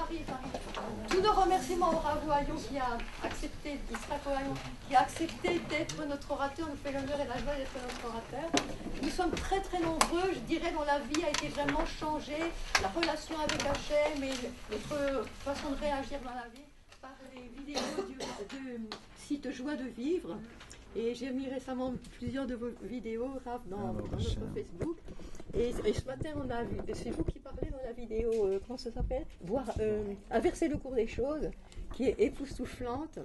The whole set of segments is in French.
J'arrive. Tous nos remerciements au Rav Ohayon qui a accepté, Israël Ohayon, qui a accepté d'être notre orateur, nous fait l'honneur et la joie d'être notre orateur. Nous sommes très très nombreux, je dirais, dont la vie a été vraiment changée, la relation avec Hachem et notre façon de réagir dans la vie par les vidéos du site Joie de Vivre. Et j'ai mis récemment plusieurs de vos vidéos, Rav, dans notre Facebook. Et ce matin, on a vu, c'est vous qui parlez dans la vidéo, comment ça s'appelle, inverser le cours des choses, qui est époustouflante.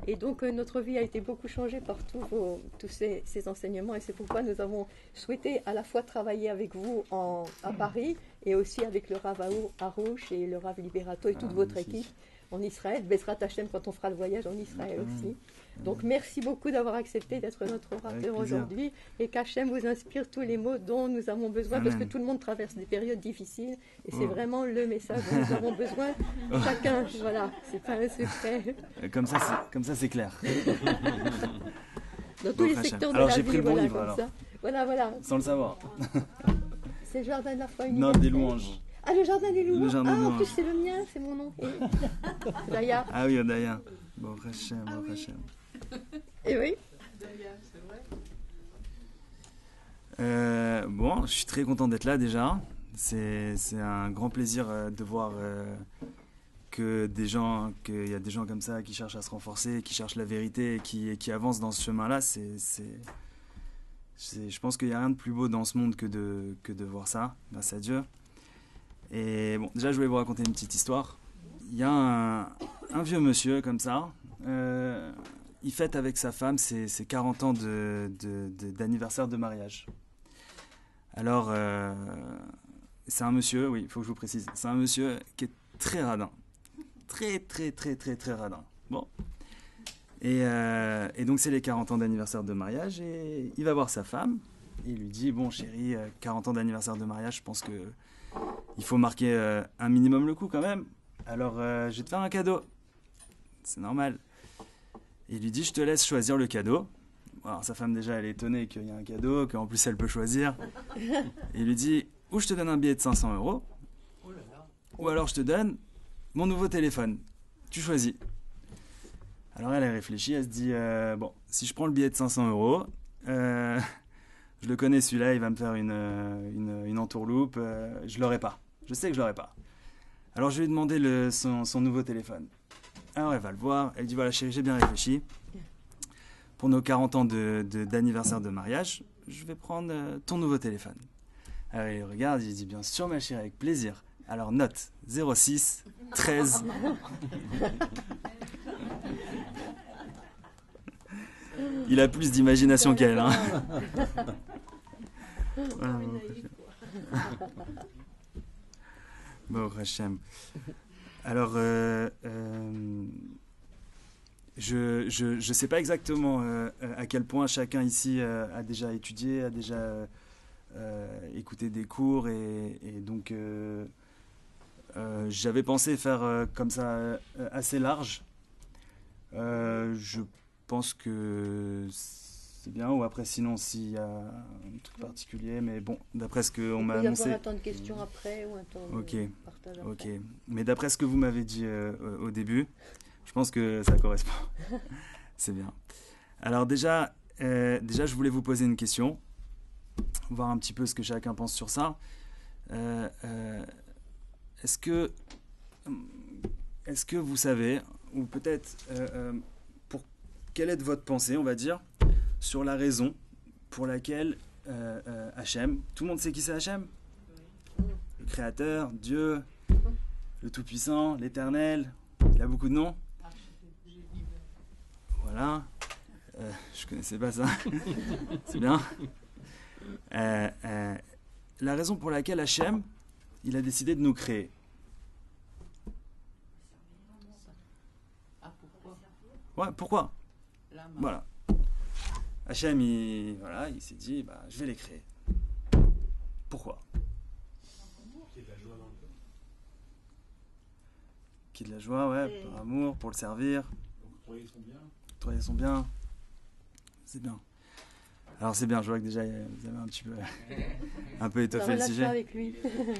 Et donc, notre vie a été beaucoup changée par tous ces enseignements. Et c'est pourquoi nous avons souhaité à la fois travailler avec vous à Paris et aussi avec le Rav Harouche et le Rav Liberato et toute votre équipe en Israël. Bezrat Hashem quand on fera le voyage en Israël aussi. Donc merci beaucoup d'avoir accepté d'être notre orateur aujourd'hui et qu'Hachem vous inspire tous les mots dont nous avons besoin. Amen. Parce que tout le monde traverse des périodes difficiles et c'est vraiment le message dont nous avons besoin chacun. Voilà, c'est pas un secret. Comme ça c'est clair. Dans tous les secteurs de alors, la vie. J'ai pris le bon voilà, livre comme alors. Ça. Voilà. Sans le savoir. C'est le jardin de la foi universelle. Non, des louanges. Ah, le jardin des louanges. En plus c'est le mien, c'est mon nom. Daya. Ah oui, Daya. Bon, Hachem, bon, Hachem. Et oui. Bon, je suis très content d'être là déjà. C'est un grand plaisir de voir qu'il y a des gens comme ça qui cherchent à se renforcer, qui cherchent la vérité et qui avancent dans ce chemin-là. Je pense qu'il n'y a rien de plus beau dans ce monde que de voir ça, grâce à Dieu. Et bon, déjà je voulais vous raconter une petite histoire. Il y a un vieux monsieur comme ça. Il fête avec sa femme ses 40 ans d'anniversaire de mariage. Alors, c'est un monsieur, oui, il faut que je vous précise, c'est un monsieur qui est très radin. Très radin. Bon. Et donc, c'est les 40 ans d'anniversaire de mariage et il va voir sa femme. Et il lui dit, bon chérie, 40 ans d'anniversaire de mariage, je pense qu'il faut marquer un minimum le coup quand même. Alors, je vais te faire un cadeau. C'est normal. Il lui dit, je te laisse choisir le cadeau. Alors sa femme déjà, elle est étonnée qu'il y ait un cadeau, qu'en plus elle peut choisir. Et il lui dit, ou je te donne un billet de 500 €, ou alors je te donne mon nouveau téléphone. Tu choisis. Alors elle réfléchit, elle se dit, bon, si je prends le billet de 500 €, je le connais celui-là, il va me faire une entourloupe, je l'aurai pas. Je sais que je l'aurai pas. Alors je vais lui demander son nouveau téléphone. Alors elle va le voir, elle dit voilà chérie, j'ai bien réfléchi. Pour nos 40 ans d'anniversaire de mariage, je vais prendre ton nouveau téléphone. Alors il regarde, il dit bien sûr ma chérie, avec plaisir. Alors note 06 13. Il a plus d'imagination qu'elle. Hein. Bon, Hachem. Alors, je sais pas exactement à quel point chacun ici a déjà étudié, a déjà écouté des cours et donc j'avais pensé faire comme ça assez large. Je pense que c'est bien, ou après sinon s'il y a un truc particulier, mais bon, d'après ce qu'on m'a annoncé... Il y a un temps de questions après ou un temps de partage après. Ok, mais d'après ce que vous m'avez dit au début, je pense que ça correspond. C'est bien. Alors déjà, je voulais vous poser une question, voir un petit peu ce que chacun pense sur ça. Est-ce que vous savez, ou peut-être quelle est votre pensée, on va dire, sur la raison pour laquelle Hachem, tout le monde sait qui c'est Hachem ? Le Créateur, Dieu, le Tout-Puissant, l'Éternel, il a beaucoup de noms. Voilà, je connaissais pas ça, c'est bien. La raison pour laquelle Hachem, il a décidé de nous créer. Ouais, pourquoi ? Voilà. Hachem, il s'est dit, je vais les créer. Pourquoi ? Qu'il y ait de la joie dans le cœur. Qu'il y ait de la joie, ouais, par amour, pour le servir. Donc, octroyer son bien. C'est bien. Alors c'est bien, je vois que déjà vous avez un peu étoffé le sujet. La relation avec lui.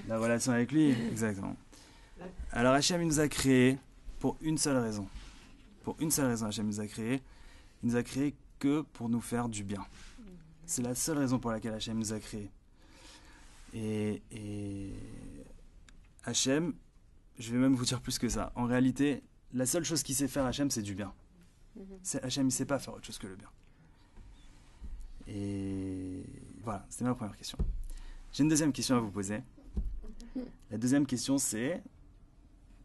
La relation avec lui, exactement. Alors Hachem, il nous a créés pour une seule raison. Pour une seule raison, Hachem nous a créés. Il nous a créés que pour nous faire du bien. C'est la seule raison pour laquelle Hachem nous a créés. Et Hachem, je vais même vous dire plus que ça. En réalité, la seule chose qu'il sait faire Hachem, c'est du bien. Hachem, il ne sait pas faire autre chose que le bien. Et voilà, c'était ma première question. J'ai une deuxième question à vous poser. La deuxième question, c'est,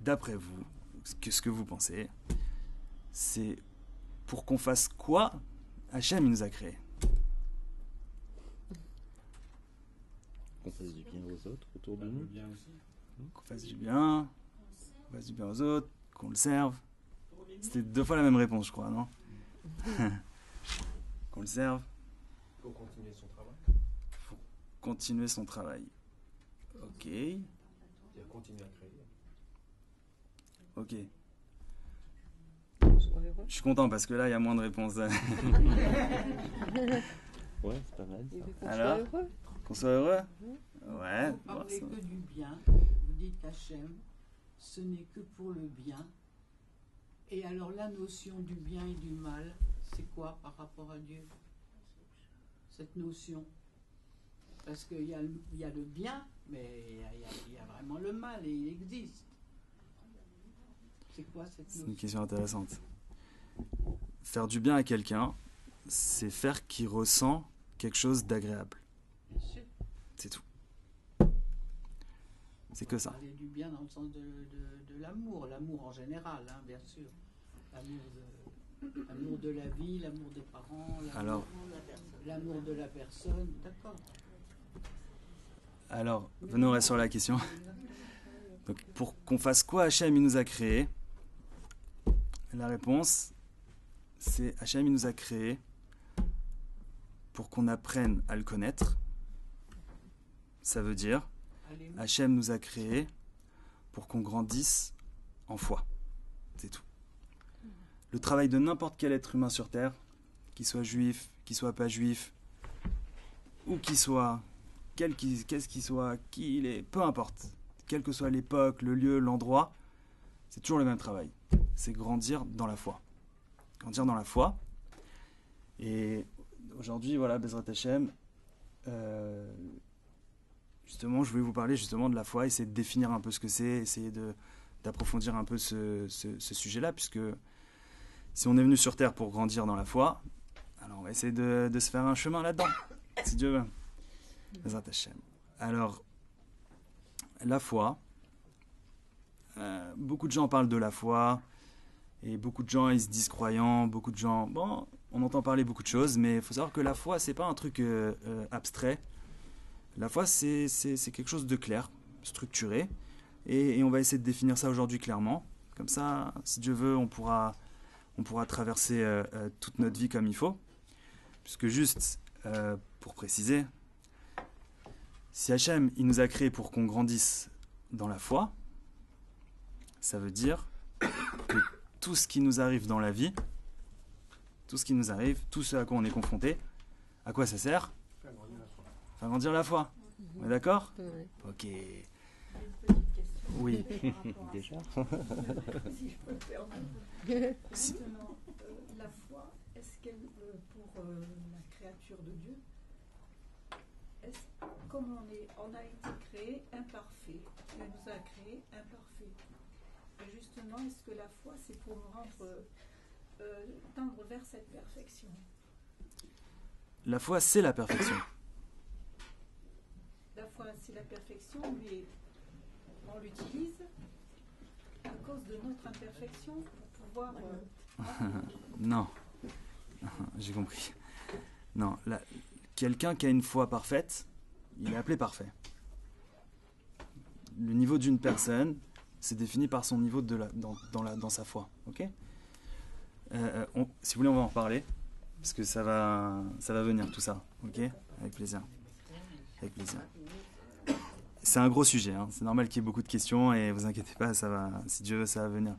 d'après vous, ce que vous pensez, c'est pour qu'on fasse quoi Hachem, il nous a créés. Qu'on fasse du bien aux autres autour de nous. Qu'on fasse du bien aux autres, qu'on le serve. C'était 2 fois la même réponse, je crois, non? Qu'on le serve. Pour continuer son travail. Pour continuer son travail. Ok. C'est-à-dire continuer à créer. Ok. Je suis content parce que là, il y a moins de réponses. Ouais, c'est pas mal. Ça. Alors, qu'on soit heureux. Ouais. Vous parlez Bon, que du bien. Vous dites qu'Hachem, ce n'est que pour le bien. Et alors la notion du bien et du mal, c'est quoi par rapport à Dieu? Cette notion. Parce qu'il y a le bien, mais il y a vraiment le mal et il existe. C'est quoi cette c'est une notion? question intéressante. Faire du bien à quelqu'un, c'est faire qu'il ressent quelque chose d'agréable. Bien sûr. C'est tout. C'est que ça. Parler du bien dans le sens de l'amour, l'amour en général, hein, bien sûr. L'amour de la vie, l'amour des parents, l'amour de la personne, d'accord. Alors, venons on reste sur la question. Donc, pour qu'on fasse quoi Hachem, il nous a créés? La réponse, c'est Hachem, il nous a créés pour qu'on apprenne à le connaître. Ça veut dire, Hachem nous a créés pour qu'on grandisse en foi. C'est tout. Le travail de n'importe quel être humain sur Terre, qu'il soit juif, qu'il soit pas juif, ou qu'il soit, qu'est-ce qu'il soit, qui il est, peu importe. Quelle que soit l'époque, le lieu, l'endroit, c'est toujours le même travail. C'est grandir dans la foi. Grandir dans la foi. Et aujourd'hui, voilà, Bezrat Hashem, justement, je voulais vous parler justement de la foi, essayer de définir un peu ce que c'est, essayer d'approfondir un peu ce sujet-là, puisque si on est venu sur Terre pour grandir dans la foi, alors on va essayer de se faire un chemin là-dedans, si Dieu veut. Bezrat Hashem. Alors, la foi, beaucoup de gens parlent de la foi, et beaucoup de gens ils se disent croyants, beaucoup de gens, bon, on entend parler beaucoup de choses, mais il faut savoir que la foi, c'est pas un truc abstrait. La foi, c'est quelque chose de clair, structuré, et on va essayer de définir ça aujourd'hui clairement. Comme ça, si Dieu veut, on pourra traverser toute notre vie comme il faut. Puisque juste, pour préciser, si Hachem, il nous a créés pour qu'on grandisse dans la foi, ça veut dire que tout ce qui nous arrive dans la vie, tout ce qui nous arrive, tout ce à quoi on est confronté, à quoi ça sert? Faire grandir la foi. On est d'accord? Ok. Petite question. Oui. Déjà. Si je peux me permettre. Si- Justement, la foi, est-ce qu'elle, pour la créature de Dieu, comme on a été créé imparfait, Dieu nous a créé imparfait. Et justement, est-ce que la foi, c'est pour nous rendre, tendre vers cette perfection? La foi, c'est la perfection. La foi, c'est la perfection, mais on l'utilise à cause de notre imperfection pour pouvoir... Non. J'ai compris. Non. Quelqu'un qui a une foi parfaite, il est appelé parfait. Le niveau d'une personne, c'est défini par son niveau dans sa foi. Ok? Si vous voulez, on va en reparler. Parce que ça va venir tout ça. Ok? Avec plaisir. Avec plaisir. C'est un gros sujet. Hein. C'est normal qu'il y ait beaucoup de questions et vous inquiétez pas, ça va. Si Dieu veut, ça va venir.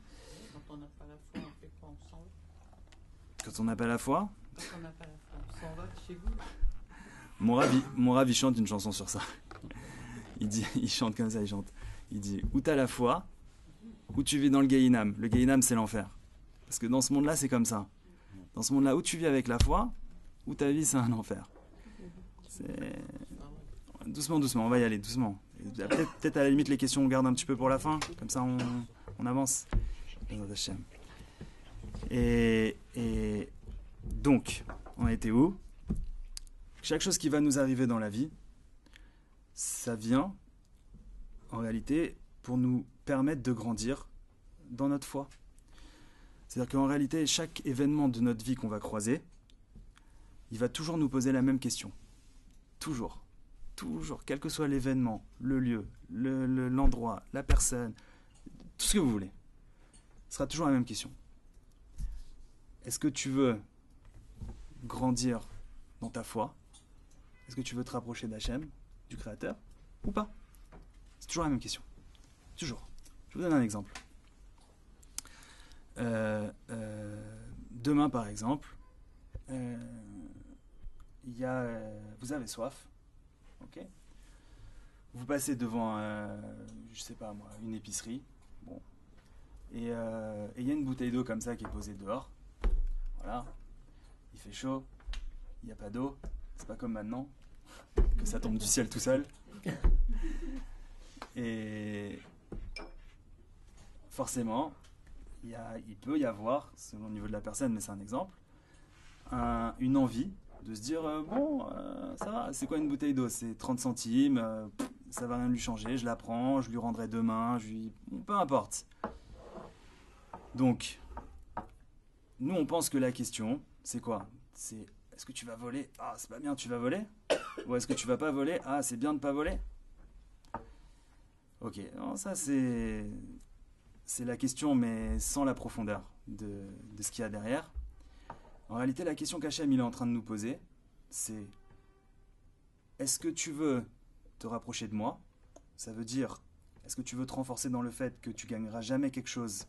Quand on n'a pas la foi, on fait quoi? On s'en va. Quand on n'a pas la foi, Quand on n'a pas la foi, on s'en va de chez vous. mon Rav, il chante une chanson sur ça. Il chante comme ça, il chante. Il dit, où t'as la foi, ou tu vis dans le Gehinam. Le Gehinam, c'est l'enfer. Parce que dans ce monde-là, c'est comme ça. Dans ce monde-là, où tu vis avec la foi, ou ta vie, c'est un enfer. Doucement, doucement, on va y aller, doucement. Peut-être à la limite, les questions, on garde un petit peu pour la fin. Comme ça, on avance. Et donc, on a été où? Chaque chose qui va nous arriver dans la vie, ça vient, en réalité, pour nous permettre de grandir dans notre foi. C'est-à-dire qu'en réalité, chaque événement de notre vie qu'on va croiser, il va toujours nous poser la même question. Toujours. Toujours. Quel que soit l'événement, le lieu, l'endroit, la personne, tout ce que vous voulez. Ce sera toujours la même question. Est-ce que tu veux grandir dans ta foi? Est-ce que tu veux te rapprocher d'Hachem, du Créateur, ou pas? C'est toujours la même question. Toujours. Je vous donne un exemple. Demain, par exemple, vous avez soif, ok? Vous passez devant, je sais pas moi, une épicerie, bon, et il y a une bouteille d'eau comme ça qui est posée dehors. Voilà, il fait chaud, il n'y a pas d'eau, c'est pas comme maintenant, que ça tombe du ciel tout seul. Et forcément, il peut y avoir, selon le niveau de la personne, mais c'est un exemple, une envie de se dire, ça va, c'est quoi une bouteille d'eau? C'est 30 centimes, ça va rien lui changer, je la prends, je lui rendrai demain, peu importe. Donc, nous on pense que la question, c'est quoi? C'est, est-ce que tu vas voler? Ah, c'est pas bien, tu vas voler? Ou est-ce que tu vas pas voler? Ah, c'est bien de pas voler? Ok, non, ça c'est la question, mais sans la profondeur de ce qu'il y a derrière. En réalité, la question qu'Hachem il est en train de nous poser, c'est est-ce que tu veux te rapprocher de moi? Ça veut dire, est-ce que tu veux te renforcer dans le fait que tu gagneras jamais quelque chose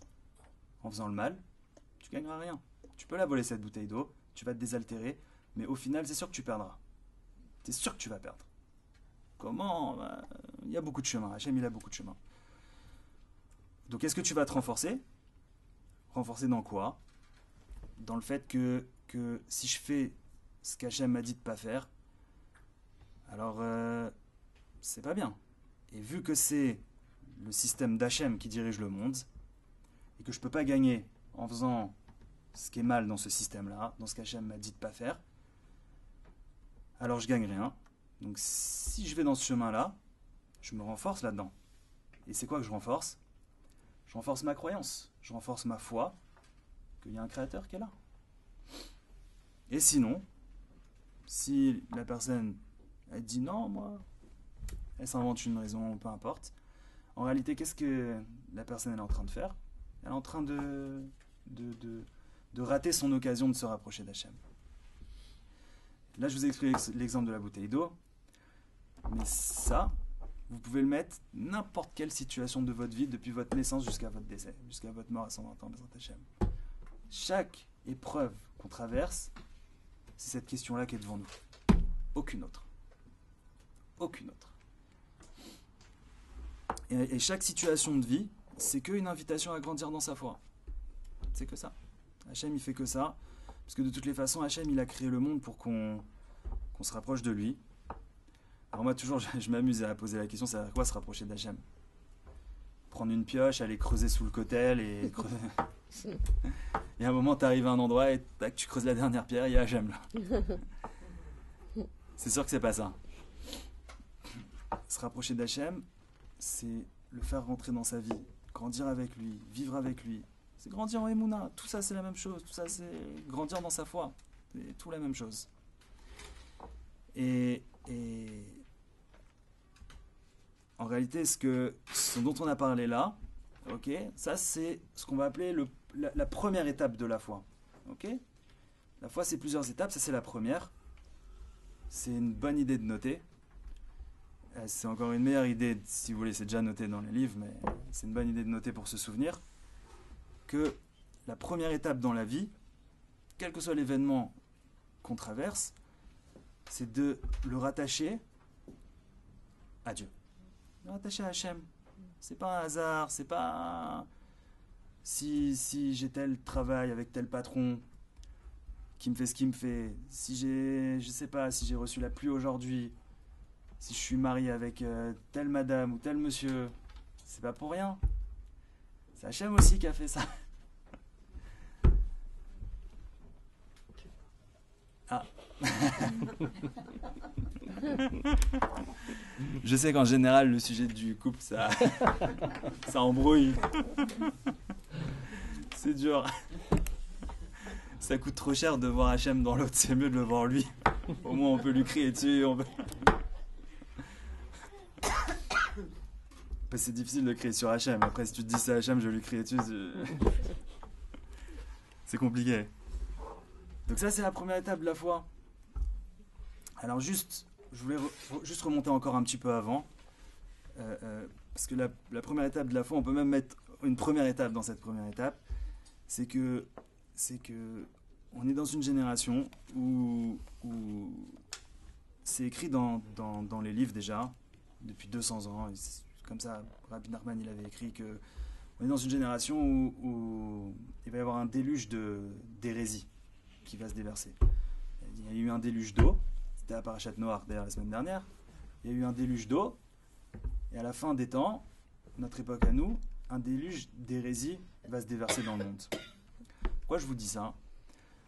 en faisant le mal? Tu gagneras rien. Tu peux la voler cette bouteille d'eau, tu vas te désaltérer, mais au final, c'est sûr que tu perdras. Tu es sûr que tu vas perdre. Comment? Il y a beaucoup de chemins. Hachem, il a beaucoup de chemins. Donc, est-ce que tu vas te renforcer? Renforcer dans quoi? Dans le fait que si je fais ce qu'Hachem m'a dit de ne pas faire, alors c'est pas bien. Et vu que c'est le système d'Hachem qui dirige le monde, et que je ne peux pas gagner en faisant ce qui est mal dans ce système-là, dans ce qu'Hachem m'a dit de ne pas faire, alors je gagne rien. Donc si je vais dans ce chemin-là, je me renforce là-dedans. Et c'est quoi que je renforce? Je renforce ma croyance, je renforce ma foi qu'il y a un créateur qui est là. Et sinon, si la personne elle dit non, moi, elle s'invente une raison, peu importe. En réalité, qu'est-ce que la personne elle est en train de faire? Elle est en train de rater son occasion de se rapprocher d'Hachem. Là, je vous ai expliqué l'exemple de la bouteille d'eau. Mais ça, vous pouvez le mettre n'importe quelle situation de votre vie, depuis votre naissance jusqu'à votre décès, jusqu'à votre mort à 120 ans, Bezrat Hachem. Chaque épreuve qu'on traverse, c'est cette question-là qui est devant nous. Aucune autre. Aucune autre. Et chaque situation de vie, c'est qu'une invitation à grandir dans sa foi. C'est que ça. Hachem, il fait que ça. Parce que de toutes les façons, Hachem, il a créé le monde pour qu'on se rapproche de lui. Alors moi, toujours, je m'amuse à poser la question, c'est à quoi se rapprocher d'Hachem? Prendre une pioche, aller creuser sous le cotel et creuser... Et à un moment, tu arrives à un endroit et tac, tu creuses la dernière pierre, il y a Hachem là. C'est sûr que c'est pas ça. Se rapprocher d'Hachem, c'est le faire rentrer dans sa vie, grandir avec lui, vivre avec lui. C'est grandir en Emouna, tout ça c'est la même chose, tout ça c'est grandir dans sa foi, c'est tout la même chose. Et en réalité, ce dont on a parlé là, ok, ça c'est ce qu'on va appeler la première étape de la foi. Ok, la foi c'est plusieurs étapes, ça c'est la première. C'est une bonne idée de noter. C'est encore une meilleure idée, si vous voulez, c'est déjà noté dans les livres, mais c'est une bonne idée de noter pour se souvenir que la première étape dans la vie, quel que soit l'événement qu'on traverse, c'est de le rattacher à Dieu. Le rattacher à Hachem. C'est pas un hasard, c'est pas si j'ai tel travail avec tel patron qui me fait ce qu'il me fait, si je sais pas, si j'ai reçu la pluie aujourd'hui, si je suis marié avec telle madame ou tel monsieur, c'est pas pour rien. C'est Hachem aussi qui a fait ça. Ah. Je sais qu'en général, le sujet du couple, ça embrouille. C'est dur. Ça coûte trop cher de voir Hachem dans l'autre, c'est mieux de le voir lui. Au moins, on peut lui crier dessus. C'est difficile de crier sur Hachem. Après, si tu te dis c'est Hachem, je vais lui crier dessus. C'est compliqué. Donc ça, c'est la première étape de la foi. Alors je voulais juste remonter encore un petit peu avant. Parce que la première étape de la foi, on peut même mettre une première étape dans cette première étape. C'est que on est dans une génération où c'est écrit dans les livres déjà, depuis 200 ans. Comme ça, Rabbi Nachman, il avait écrit que on est dans une génération où il va y avoir un déluge d'hérésie qui va se déverser. Il y a eu un déluge d'eau, c'était à Parashat Noach d'ailleurs la semaine dernière. Il y a eu un déluge d'eau, et à la fin des temps, notre époque à nous, un déluge d'hérésie va se déverser dans le monde. Pourquoi je vous dis ça?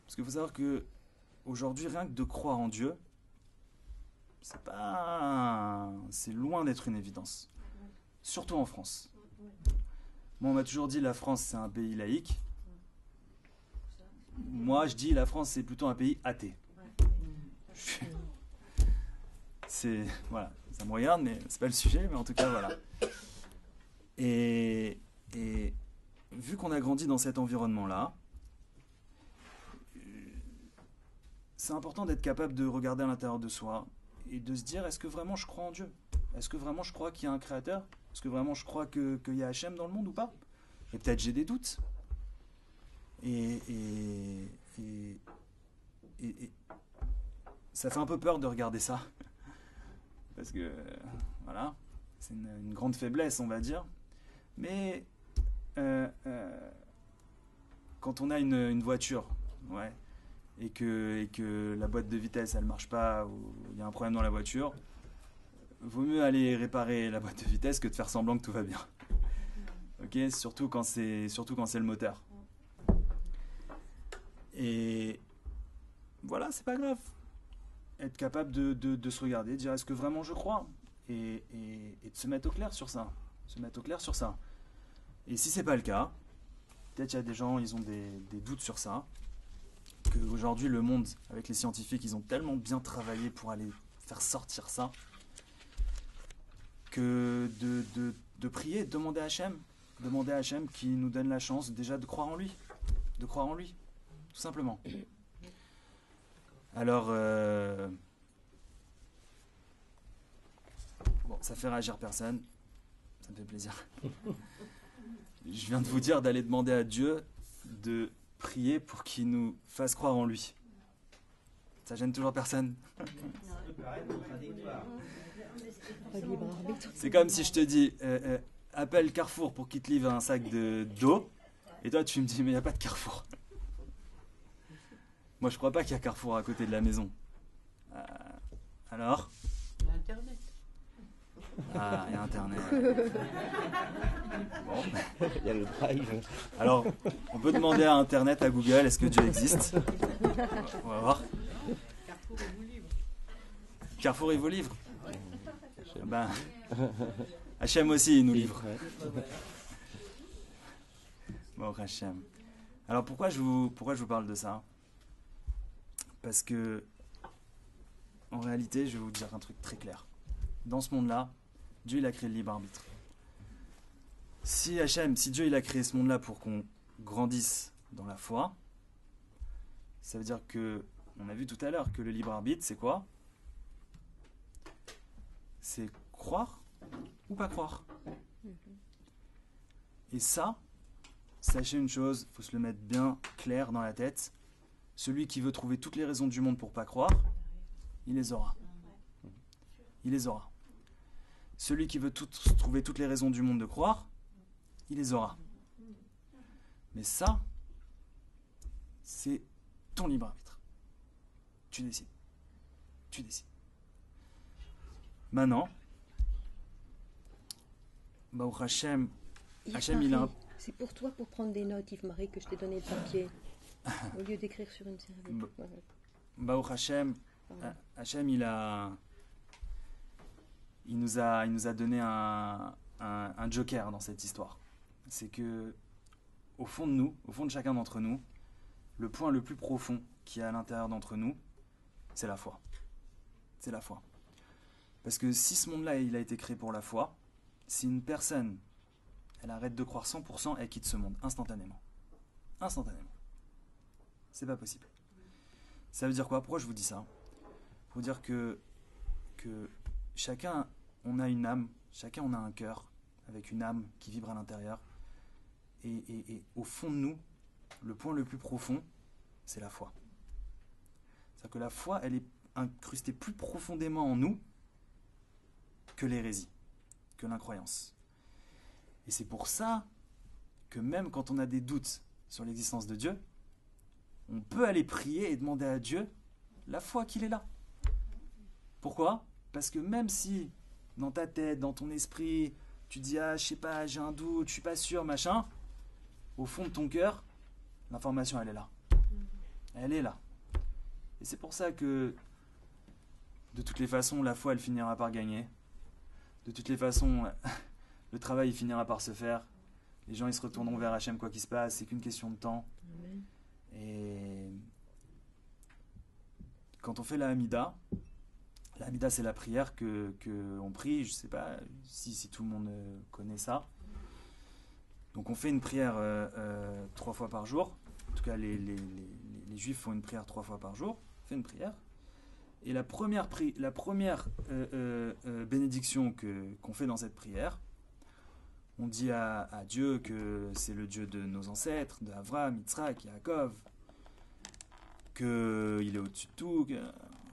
Parce qu'il faut savoir que aujourd'hui, rien que de croire en Dieu, c'est loin d'être une évidence. Surtout en France. Moi, on m'a toujours dit la France, c'est un pays laïque. Moi, je dis la France, c'est plutôt un pays athée. Voilà, ça me regarde, mais c'est pas le sujet, mais en tout cas, voilà. Et vu qu'on a grandi dans cet environnement-là, c'est important d'être capable de regarder à l'intérieur de soi et de se dire, est-ce que vraiment je crois en Dieu? Est-ce que vraiment je crois qu'il y a un créateur? Est-ce que vraiment je crois qu'il y a Hachem dans le monde ou pas? Et peut-être j'ai des doutes. Et ça fait un peu peur de regarder ça. Parce que, voilà, c'est une grande faiblesse, on va dire. Mais quand on a une voiture, ouais, et que la boîte de vitesse, elle marche pas, ou il y a un problème dans la voiture, vaut mieux aller réparer la boîte de vitesse que de faire semblant que tout va bien. Ok, surtout quand c'est le moteur. Et voilà, c'est pas grave. Être capable de se regarder, de dire est-ce que vraiment je crois, et de se mettre au clair sur ça. Et si c'est pas le cas, peut-être il y a des gens, ils ont des doutes sur ça, qu'aujourd'hui le monde, avec les scientifiques, ils ont tellement bien travaillé pour aller faire sortir ça, que de prier, de demander à Hachem qui nous donne la chance déjà de croire en lui, tout simplement. Alors, bon, ça fait réagir personne, ça me fait plaisir. Je viens de vous dire d'aller demander à Dieu de prier pour qu'il nous fasse croire en lui. Ça gêne toujours personne? C'est comme si je te dis, appelle Carrefour pour qu'il te livre un sac d'eau, et toi tu me dis, mais il n'y a pas de Carrefour. Moi je crois pas qu'il y a Carrefour à côté de la maison. Alors? Il y a Internet. Ah, il y a Internet. Bon. Il y a le drive. Alors, on peut demander à Internet, à Google, est-ce que Dieu existe? On va voir. Carrefour, il vous livre. Carrefour, il vous livre? Ben, Hachem aussi, il nous livre. Bon, Hachem. Alors, pourquoi je vous parle de ça? Parce que, en réalité, je vais vous dire un truc très clair. Dans ce monde-là, Dieu, il a créé le libre arbitre. Si Dieu, il a créé ce monde-là pour qu'on grandisse dans la foi, ça veut dire que, on a vu tout à l'heure que le libre arbitre, c'est quoi? C'est croire ou pas croire. Et ça, sachez une chose, il faut se le mettre bien clair dans la tête. Celui qui veut trouver toutes les raisons du monde pour pas croire, il les aura. Il les aura. Celui qui veut trouver toutes les raisons du monde de croire, il les aura. Mais ça, c'est ton libre arbitre. Tu décides. Tu décides. Maintenant, Baruch Hashem, Hashem, il a un... C'est pour toi, pour prendre des notes, Yves-Marie, que je t'ai donné le papier, au lieu d'écrire sur une serviette. Voilà. Baruch Hashem, Hashem, il nous a donné un joker dans cette histoire. C'est que, au fond de nous, au fond de chacun d'entre nous, le point le plus profond qu'il y a à l'intérieur d'entre nous, c'est la foi. C'est la foi. Parce que si ce monde-là, il a été créé pour la foi, si une personne, elle arrête de croire 100%, elle quitte ce monde instantanément. Instantanément. C'est pas possible. Ça veut dire quoi? Pourquoi je vous dis ça? Pour dire que chacun, on a une âme, chacun on a un cœur, avec une âme qui vibre à l'intérieur. Et au fond de nous, le point le plus profond, c'est la foi. C'est-à-dire que la foi, elle est incrustée plus profondément en nous que l'hérésie, que l'incroyance. Et c'est pour ça que même quand on a des doutes sur l'existence de Dieu, on peut aller prier et demander à Dieu la foi qu'il est là. Pourquoi? Parce que même si dans ta tête, dans ton esprit, tu dis « Ah, je sais pas, j'ai un doute, je suis pas sûr, machin », au fond de ton cœur, l'information, elle est là. Elle est là. Et c'est pour ça que, de toutes les façons, la foi, elle finira par gagner. De toutes les façons, le travail, il finira par se faire. Les gens, ils se retourneront vers Hachem, quoi qu'il se passe. C'est qu'une question de temps. Amen. Et quand on fait la Hamida, c'est la prière que on prie. Je sais pas si tout le monde connaît ça. Donc on fait une prière 3 fois par jour. En tout cas, les Juifs font une prière 3 fois par jour. On fait une prière. Et la première bénédiction qu'on fait dans cette prière, on dit à Dieu que c'est le Dieu de nos ancêtres, de Avraham, Yitzhak, Yaakov, qu'il est au-dessus de tout.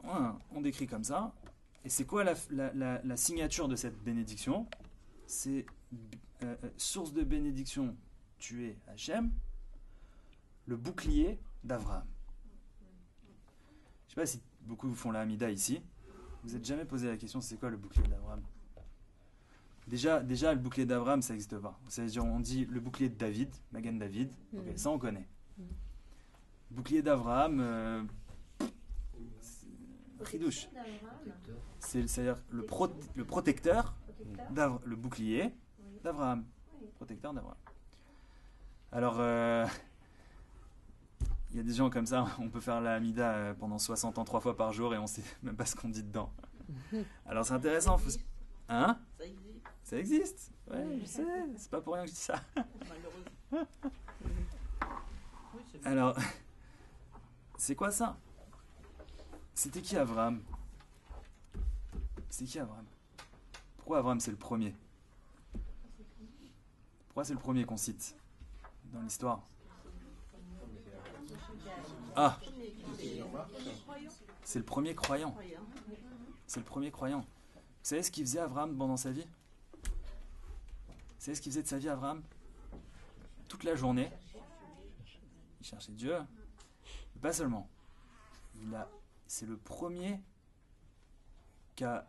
Voilà, on décrit comme ça. Et c'est quoi la signature de cette bénédiction? C'est source de bénédiction, tu es Hachem, le bouclier d'Avraham. Je sais pas si beaucoup font la Hamida ici. Vous n'êtes jamais posé la question, c'est quoi le bouclier d'Avraham? Déjà, le bouclier d'Avraham, ça n'existe pas. C'est-à-dire, on dit le bouclier de David, Magan David. Okay, ça, on connaît. Bouclier d'Avraham, Ridouche. C'est-à-dire le protecteur, le bouclier d'Avraham. Protecteur d'Avraham. Alors, il y a des gens comme ça, on peut faire la Hamida pendant 60 ans, 3 fois par jour, et on ne sait même pas ce qu'on dit dedans. Alors, c'est intéressant. Hein? Ça existe. Ouais, je sais. C'est pas pour rien que je dis ça. Alors, c'est quoi ça? C'était qui Avraham? C'est qui Avraham? Pourquoi Avraham c'est le premier? Pourquoi c'est le premier qu'on cite dans l'histoire? Ah, c'est le premier croyant. C'est le premier croyant. Vous savez ce qu'il faisait Avraham pendant sa vie? Vous savez ce qu'il faisait de sa vie Avraham? Toute la journée, il cherchait Dieu. Mais pas seulement. C'est le premier qui a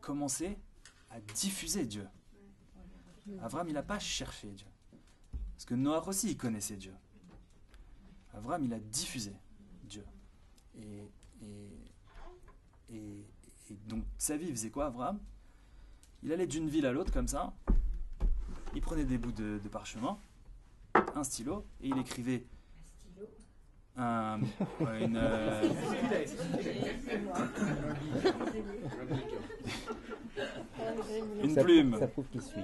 commencé à diffuser Dieu. Avraham, il n'a pas cherché Dieu. Parce que Noach aussi, il connaissait Dieu. Avraham, il a diffusé Dieu. Et donc, sa vie, il faisait quoi, Avraham? Il allait d'une ville à l'autre, comme ça. Il prenait des bouts de parchemin, un stylo, et il écrivait une plume. Ça prouve qu'il suit.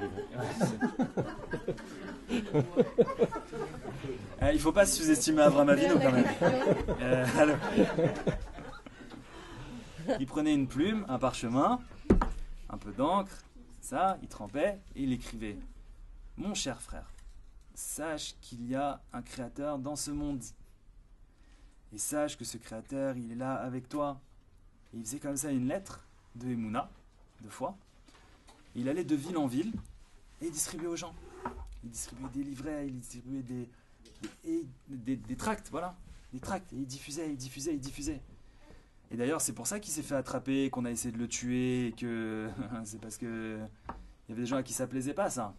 Il ne faut pas sous-estimer Avraham Avinu quand même. Alors, il prenait une plume, un parchemin, un peu d'encre, ça, il trempait et il écrivait: Mon cher frère, sache qu'il y a un créateur dans ce monde. Et sache que ce créateur, il est là avec toi. Et il faisait comme ça une lettre de Emouna, de foi. Et il allait de ville en ville et il distribuait aux gens. Il distribuait des livrets, il distribuait des tracts, voilà. Des tracts. Et il diffusait. Et d'ailleurs, c'est pour ça qu'il s'est fait attraper, qu'on a essayé de le tuer, et que c'est parce que il y avait des gens à qui ça plaisait pas, ça.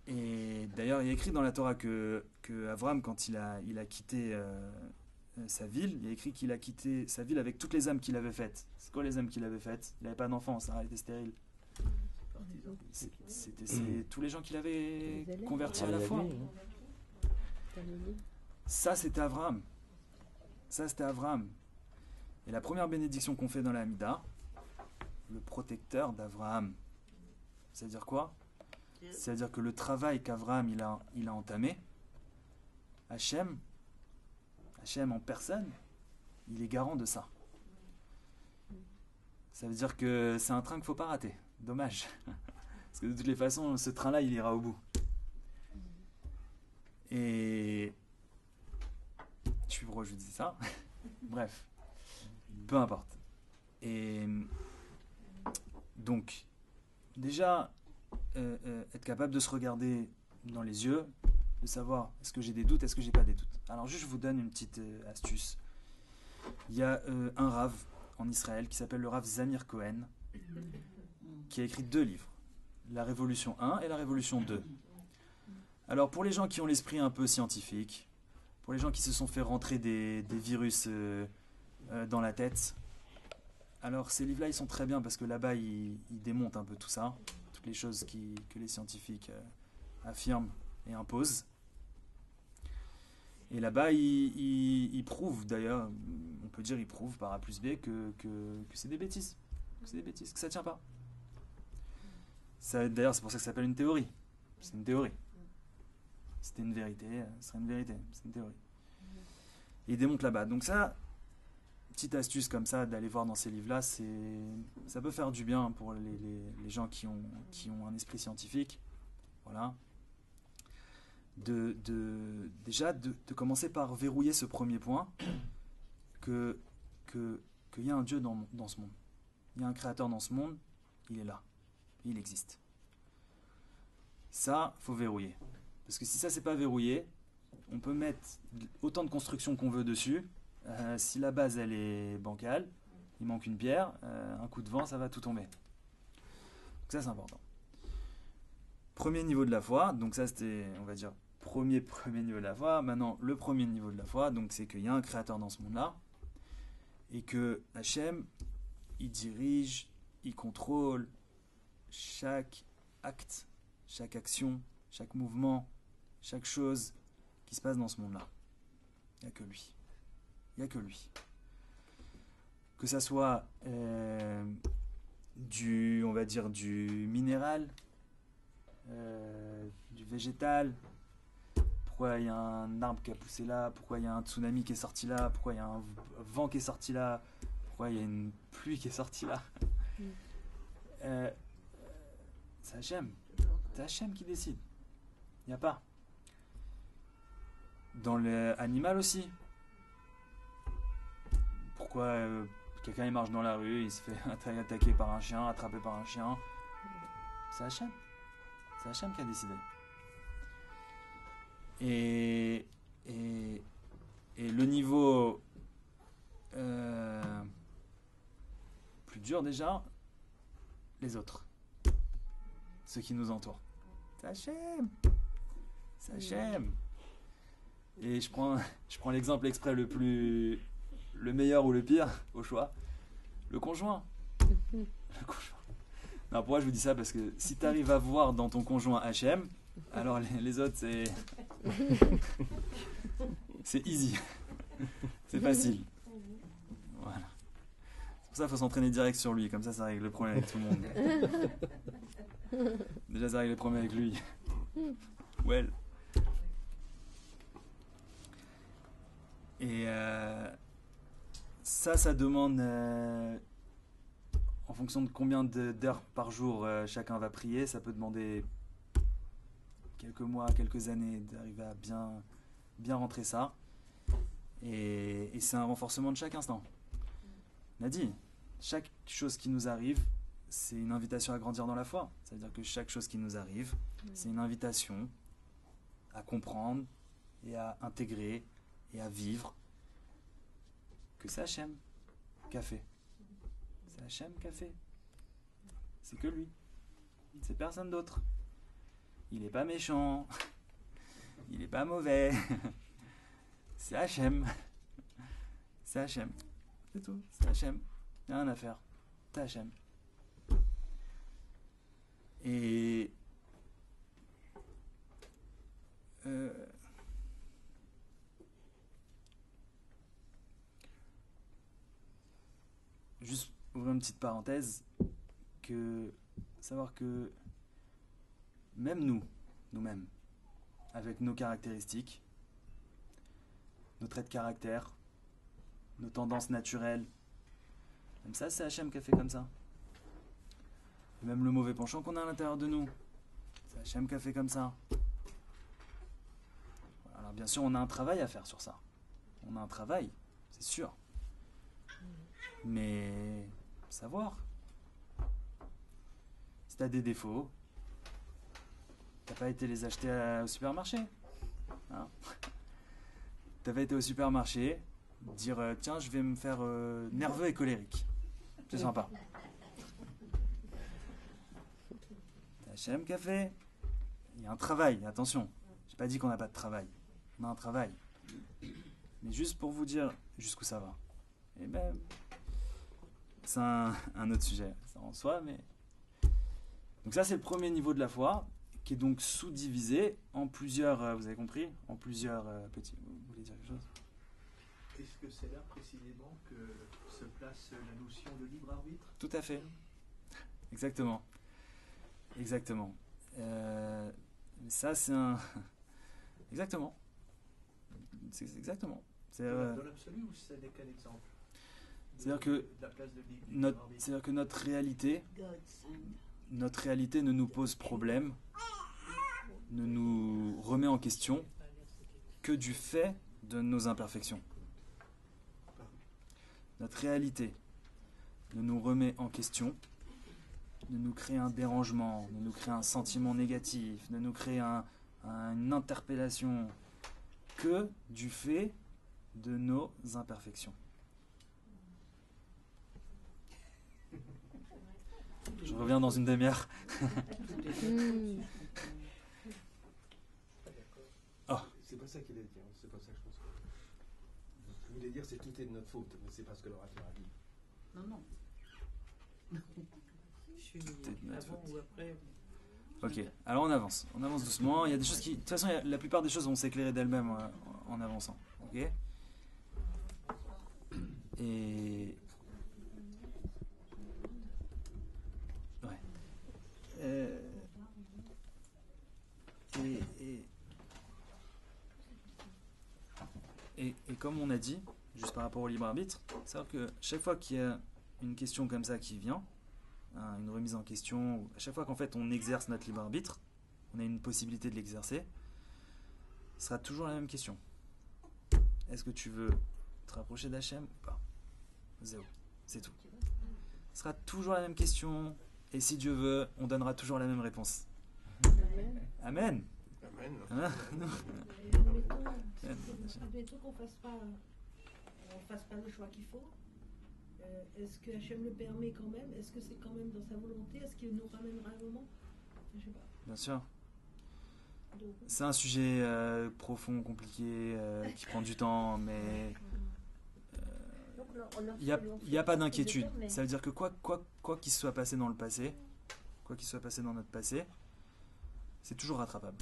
Et d'ailleurs, il y a écrit dans la Torah que Avram, quand il a quitté sa ville, il y a écrit qu'il a quitté sa ville avec toutes les âmes qu'il avait faites. C'est quoi les âmes qu'il avait faites? Il n'avait pas d'enfant, Sarah était stérile. C'est tous les gens qu'il avait convertis à la foi. Ça, c'était Avram. Et la première bénédiction qu'on fait dans la Hamida, le protecteur d'Avraham, c'est-à-dire quoi? C'est-à-dire que le travail qu'Avraham il a entamé, Hachem en personne, il est garant de ça. Ça veut dire que c'est un train qu'il ne faut pas rater. Dommage. Parce que de toutes les façons, ce train-là, il ira au bout. Et je sais pourquoi je vous dis ça. Bref, peu importe. Et donc, déjà, être capable de se regarder dans les yeux, de savoir est-ce que j'ai des doutes, est-ce que j'ai pas des doutes. Alors juste, je vous donne une petite astuce. Il y a un Rav en Israël qui s'appelle le Rav Zamir Cohen, qui a écrit 2 livres, La Révolution 1 et La Révolution 2. Alors pour les gens qui ont l'esprit un peu scientifique, pour les gens qui se sont fait rentrer des virus dans la tête, alors ces livres-là, ils sont très bien parce que là-bas, ils démontent un peu tout ça, toutes les choses que les scientifiques affirment et imposent. Et là-bas, ils prouvent, d'ailleurs, on peut dire ils prouvent par A plus B que c'est des bêtises, que ça tient pas. D'ailleurs, c'est pour ça que ça s'appelle une théorie. C'est une théorie. C'était une vérité, ce serait une vérité, c'est une théorie. Et ils démontent là-bas. Donc ça, petite astuce comme ça, d'aller voir dans ces livres-là, ça peut faire du bien pour les gens qui ont un esprit scientifique. Voilà. Déjà, de commencer par verrouiller ce premier point, qu'il y a un Dieu dans ce monde. Il y a un créateur dans ce monde, il est là. Il existe. Ça, faut verrouiller. Parce que si ça, c'est pas verrouillé, on peut mettre autant de constructions qu'on veut dessus. Si la base, elle est bancale, il manque une pierre, un coup de vent, ça va tout tomber. Donc ça, c'est important. Premier niveau de la foi, donc ça, c'était, on va dire, premier niveau de la foi. Maintenant, le premier niveau de la foi, donc c'est qu'il y a un créateur dans ce monde-là, et que Hachem, il dirige, il contrôle chaque acte, chaque action, chaque mouvement, chaque chose qui se passe dans ce monde-là. Il n'y a que lui. Il n'y a que lui. Que ça soit on va dire du minéral, du végétal, pourquoi il y a un arbre qui a poussé là, pourquoi il y a un tsunami qui est sorti là, pourquoi il y a un vent qui est sorti là, pourquoi il y a une pluie qui est sortie là. C'est Hachem. C'est Hachem qui décide. Il n'y a pas. Dans l'animal aussi. Pourquoi quelqu'un il marche dans la rue, il se fait attaquer par un chien, attrapé par un chien. C'est Hachem. C'est Hachem qui a décidé. Et le niveau plus dur déjà, les autres. Ceux qui nous entourent. C'est Hachem. C'est Hachem. Et je prends l'exemple exprès le meilleur ou le pire, au choix. Le conjoint. Le conjoint. Non, pourquoi je vous dis ça? Parce que si tu arrives à voir dans ton conjoint Hachem, alors les autres, c'est easy. C'est facile. Voilà. C'est pour ça qu'il faut s'entraîner direct sur lui, comme ça règle le problème avec tout le monde. Déjà, ça règle les problèmes avec lui. Well. Et ça demande, en fonction de combien d'heures par jour chacun va prier, ça peut demander quelques mois, quelques années d'arriver à bien rentrer ça. Et c'est un renforcement de chaque instant. On a dit, chaque chose qui nous arrive, c'est une invitation à grandir dans la foi. C'est-à-dire que chaque chose qui nous arrive, c'est une invitation à comprendre et à intégrer et à vivre que c'est Hachem qui a fait. C'est Hachem qui a fait. C'est que lui. C'est personne d'autre. Il n'est pas méchant. Il n'est pas mauvais. C'est Hachem. C'est Hachem. C'est tout. C'est Hachem. Il n'y a rien à faire. C'est Hachem. Et juste ouvrir une petite parenthèse, savoir que même nous-mêmes, avec nos caractéristiques, nos traits de caractère, nos tendances naturelles, même ça, c'est Hachem qui a fait comme ça. Et même le mauvais penchant qu'on a à l'intérieur de nous, c'est Hachem qui a fait comme ça. Alors bien sûr, on a un travail à faire sur ça. On a un travail, c'est sûr. Mais savoir. Si tu as des défauts, t'as pas été les acheter au supermarché. Hein, t'as pas été au supermarché, dire tiens, je vais me faire nerveux et colérique. C'est sympa. Hachem qui a fait. Il y a un travail, attention. J'ai pas dit qu'on n'a pas de travail. On a un travail. Mais juste pour vous dire jusqu'où ça va. Et ben, c'est un autre sujet, ça en soi, mais. Donc ça, c'est le premier niveau de la foi, qui est donc sous-divisé en plusieurs, vous avez compris, en plusieurs petits. Vous voulez dire quelque chose? Est-ce que c'est là précisément que se place la notion de libre arbitre? Tout à fait. Exactement. Exactement. Ça, c'est un. Exactement. C'est exactement. C'est, dans l'absolu ou ça n'est qu'un exemple? C'est-à-dire que la place de libre c'est-à-dire que notre réalité ne nous pose problème, ne nous remet en question que du fait de nos imperfections. Notre réalité ne nous remet en question, ne nous crée un dérangement, ne nous crée un sentiment négatif, ne nous crée une interpellation que du fait de nos imperfections. Je reviens dans une demi-heure. Oh. C'est pas ça qu'il a dit, hein. C'est pas ça que je pense. Je voulais dire c'est tout est de notre faute, mais c'est pas ce que l'orateur a dit. Non, non. Je suis avant ou après. Ok, alors on avance doucement. Il y a des choses qui, de toute façon, la plupart des choses vont s'éclairer d'elles-mêmes en avançant. Ok. Et ouais. Et comme on a dit, juste par rapport au libre arbitre, c'est-à-dire que chaque fois qu'il y a une question comme ça qui vient, une remise en question, à chaque fois qu'en fait on exerce notre libre arbitre, on a une possibilité de l'exercer, ce sera toujours la même question. Est-ce que tu veux te rapprocher d'Hachem ou pas? Zéro, c'est tout. Ce sera toujours la même question, et si Dieu veut, on donnera toujours la même réponse. Amen. Amen. Admettons qu'on fasse pas le choix qu'il faut. Est-ce que Hachem le permet quand même? Est-ce que c'est quand même dans sa volonté? Est-ce qu'il nous ramènera un moment? Je sais pas. Bien sûr. C'est un sujet profond, compliqué, qui prend du temps, mais il n'y a pas d'inquiétude. Ça veut dire que quoi qu'il se soit passé dans le passé, quoi qu'il soit passé dans notre passé, c'est toujours rattrapable.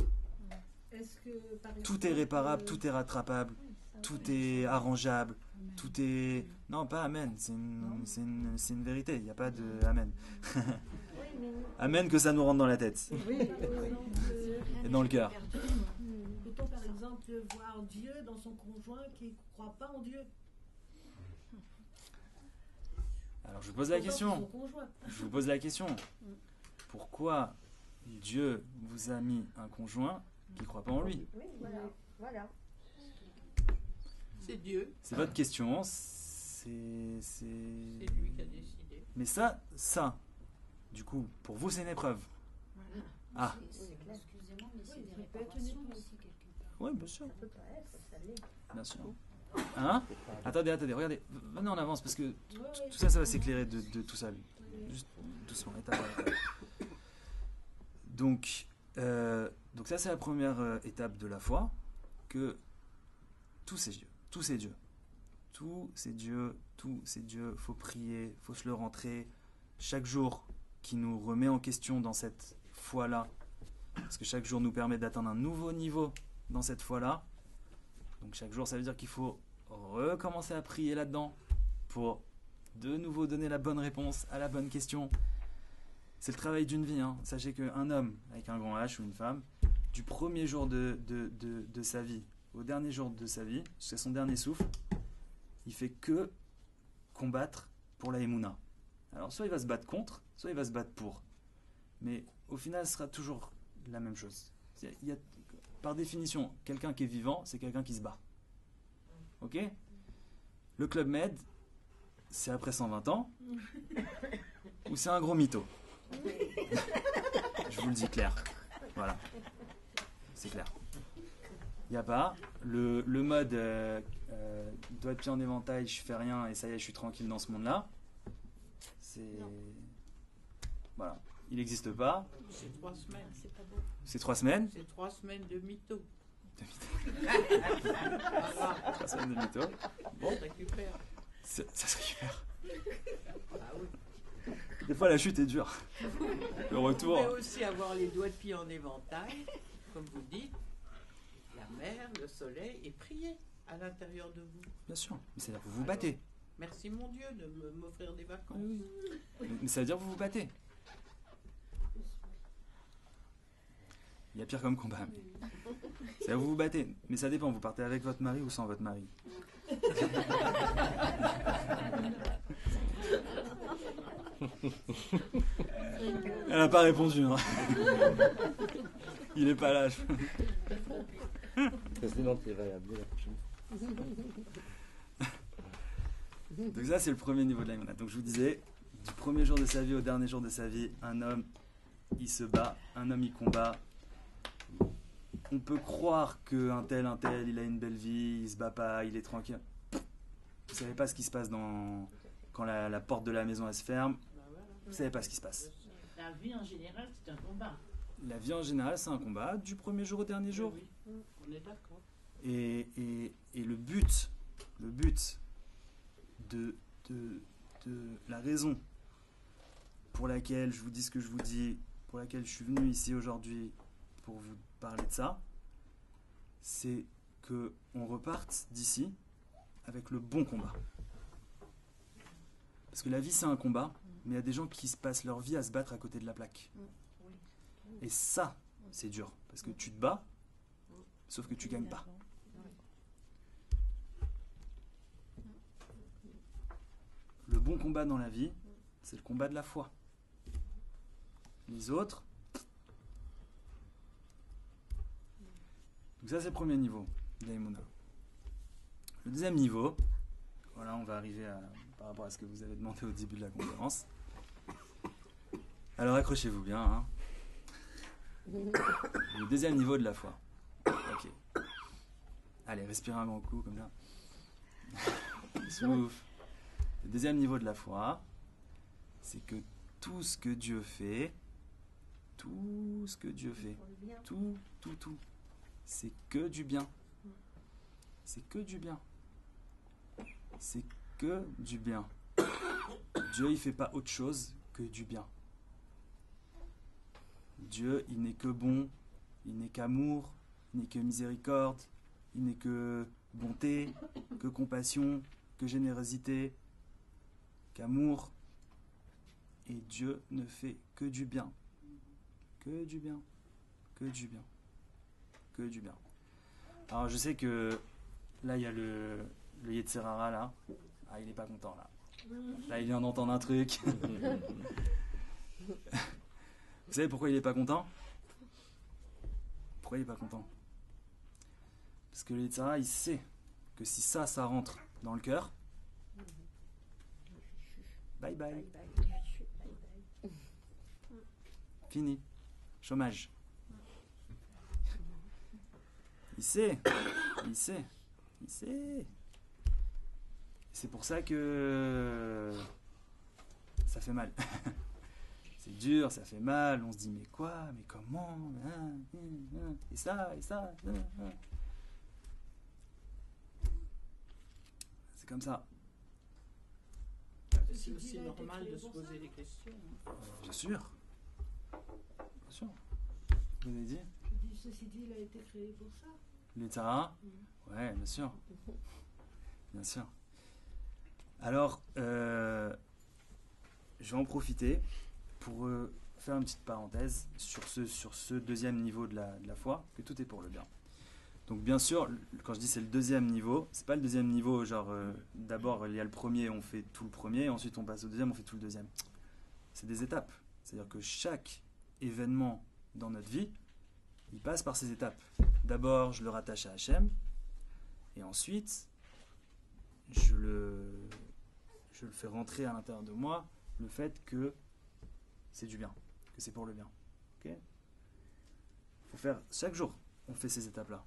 Est-ce que, par exemple, tout est réparable, tout est rattrapable, tout est arrangeable, tout est... Non, pas amen, c'est une vérité, il n'y a pas de amen. Amen que ça nous rentre dans la tête. Et dans le cœur. Peut-on par exemple voir Dieu dans son conjoint qui ne croit pas en Dieu? Alors je vous pose la question. Je vous pose la question. Pourquoi Dieu vous a mis un conjoint qui ne croit pas en lui? Oui, voilà. C'est Dieu. C'est votre question. C'est lui qui a décidé. Mais ça, Du coup, pour vous, c'est une épreuve. Ah, Excusez-moi, mais c'est Oui, des ça peut être une réparations épreuve. aussi, quelque part. oui, bien sûr. Ça peut pas être, ça l'est. Bien sûr. Hein? Attendez, regardez. Venez, on avance parce que Ouais, tout ça va s'éclairer de tout seul. Juste doucement, étape par étape. Donc ça, c'est la première étape de la foi, que tous ces dieux, tous ces dieux, faut prier, faut se le rentrer chaque jour qui nous remet en question dans cette foi-là, parce que chaque jour nous permet d'atteindre un nouveau niveau dans cette foi-là. Donc chaque jour, ça veut dire qu'il faut recommencer à prier là-dedans pour de nouveau donner la bonne réponse à la bonne question. C'est le travail d'une vie. Hein. Sachez qu'un homme avec un grand H ou une femme, du premier jour de sa vie au dernier jour de sa vie, c'est son dernier souffle, il fait que combattre pour la Emouna. Alors soit il va se battre contre, soit il va se battre pour. Mais au final, ce sera toujours la même chose. Il y a, par définition, quelqu'un qui est vivant, c'est quelqu'un qui se bat. Ok ? Le Club Med, c'est après 120 ans, ou c'est un gros mytho. Je vous le dis clair. Voilà. C'est clair. Il n'y a pas. Le mode doigt de pied en éventail, je fais rien et ça y est, je suis tranquille dans ce monde-là. C'est. Voilà. Il n'existe pas. C'est 3 semaines. C'est pas beau. C'est 3 semaines. C'est 3 semaines de mytho. 3 semaines de mytho. Bon, récupère. Ça se récupère. Ah oui. Des fois, la chute est dure. Le retour. Vous pouvez aussi avoir les doigts de pied en éventail, comme vous dites, la mer, le soleil, et prier à l'intérieur de vous. Bien sûr. Mais c'est-à-dire que vous vous battez. Merci mon Dieu de m'offrir des vacances. Mais ça veut dire que vous vous battez. Il y a pire comme combat. C'est-à-dire que vous vous battez. Mais ça dépend. Vous partez avec votre mari ou sans votre mari. Elle n'a pas répondu. Hein. Il est pas là. Président est variable la prochaine fois. Donc ça, c'est le premier niveau de la limonade. Donc je vous disais, du premier jour de sa vie au dernier jour de sa vie, un homme, il se bat, un homme, il combat. On peut croire qu'un tel, il a une belle vie, il se bat pas, il est tranquille. Vous savez pas ce qui se passe quand la porte de la maison elle se ferme. Vous savez pas ce qui se passe. La vie en général, c'est un combat. La vie en général, c'est un combat du premier jour au dernier jour. Oui, on est d'accord. Et le but de la raison pour laquelle je vous dis ce que je vous dis, pour laquelle je suis venu ici aujourd'hui pour vous parler de ça, c'est que on reparte d'ici avec le bon combat. Parce que la vie, c'est un combat, mais il y a des gens qui se passent leur vie à se battre à côté de la plaque. Et ça, c'est dur, parce que tu te bats, sauf que tu gagnes pas. Le bon combat dans la vie, c'est le combat de la foi. Les autres... Donc ça, c'est le premier niveau d'Aïmouna. Le deuxième niveau, voilà, on va arriver par rapport à ce que vous avez demandé au début de la conférence. Alors accrochez-vous bien. Hein. Le deuxième niveau de la foi. Ok. Allez, respirez un grand coup comme ça. Souffle. Le deuxième niveau de la foi, c'est que tout ce que Dieu fait, tout, c'est que du bien. C'est que du bien. C'est que du bien. Dieu, il fait pas autre chose que du bien. Dieu, il n'est que bon, il n'est qu'amour, il n'est que miséricorde, il n'est que bonté, que compassion, que générosité, qu'amour. Et Dieu ne fait que du bien. Que du bien. Que du bien. Que du bien. Alors je sais que là il y a le Yetzerara là. Ah, il est pas content là. Là il vient d'entendre un truc. Vous savez pourquoi il est pas content? Pourquoi il est pas content? Parce que le Yetzerara il sait que si ça rentre dans le cœur, bye bye. Fini. Chômage. Il sait. Il sait. Il sait. C'est pour ça que ça fait mal. C'est dur, ça fait mal. On se dit mais quoi, mais comment, et ça, et ça. C'est comme ça. C'est aussi normal de se poser des questions. Bien sûr. Bien sûr. Vous avez dit Je dis, ceci dit, il a été créé pour ça. L'État. Ouais, bien sûr. Bien sûr. Alors, je vais en profiter pour faire une petite parenthèse sur ce deuxième niveau de la foi, que tout est pour le bien. Donc bien sûr, quand je dis c'est le deuxième niveau, c'est pas le deuxième niveau, genre d'abord il y a le premier, on fait tout le premier, ensuite on passe au deuxième, on fait tout le deuxième. C'est des étapes. C'est-à-dire que chaque événement dans notre vie, il passe par ces étapes. D'abord, je le rattache à Hachem, et ensuite, je le fais rentrer à l'intérieur de moi, le fait que c'est du bien, que c'est pour le bien. Ok ? Faut faire chaque jour, on fait ces étapes-là.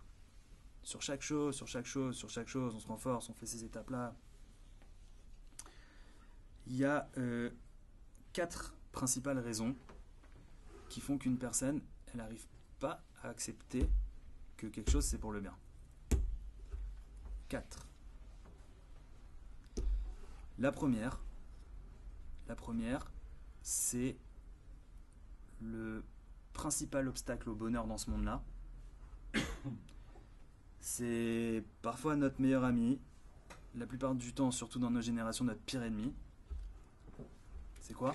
Sur chaque chose, on se renforce, on fait ces étapes-là. Il y a 4 principales raisons qui font qu'une personne, elle n'arrive pas à accepter que quelque chose c'est pour le bien. 4. La première, c'est le principal obstacle au bonheur dans ce monde-là. C'est parfois notre meilleur ami, la plupart du temps, surtout dans nos générations, notre pire ennemi. C'est quoi ?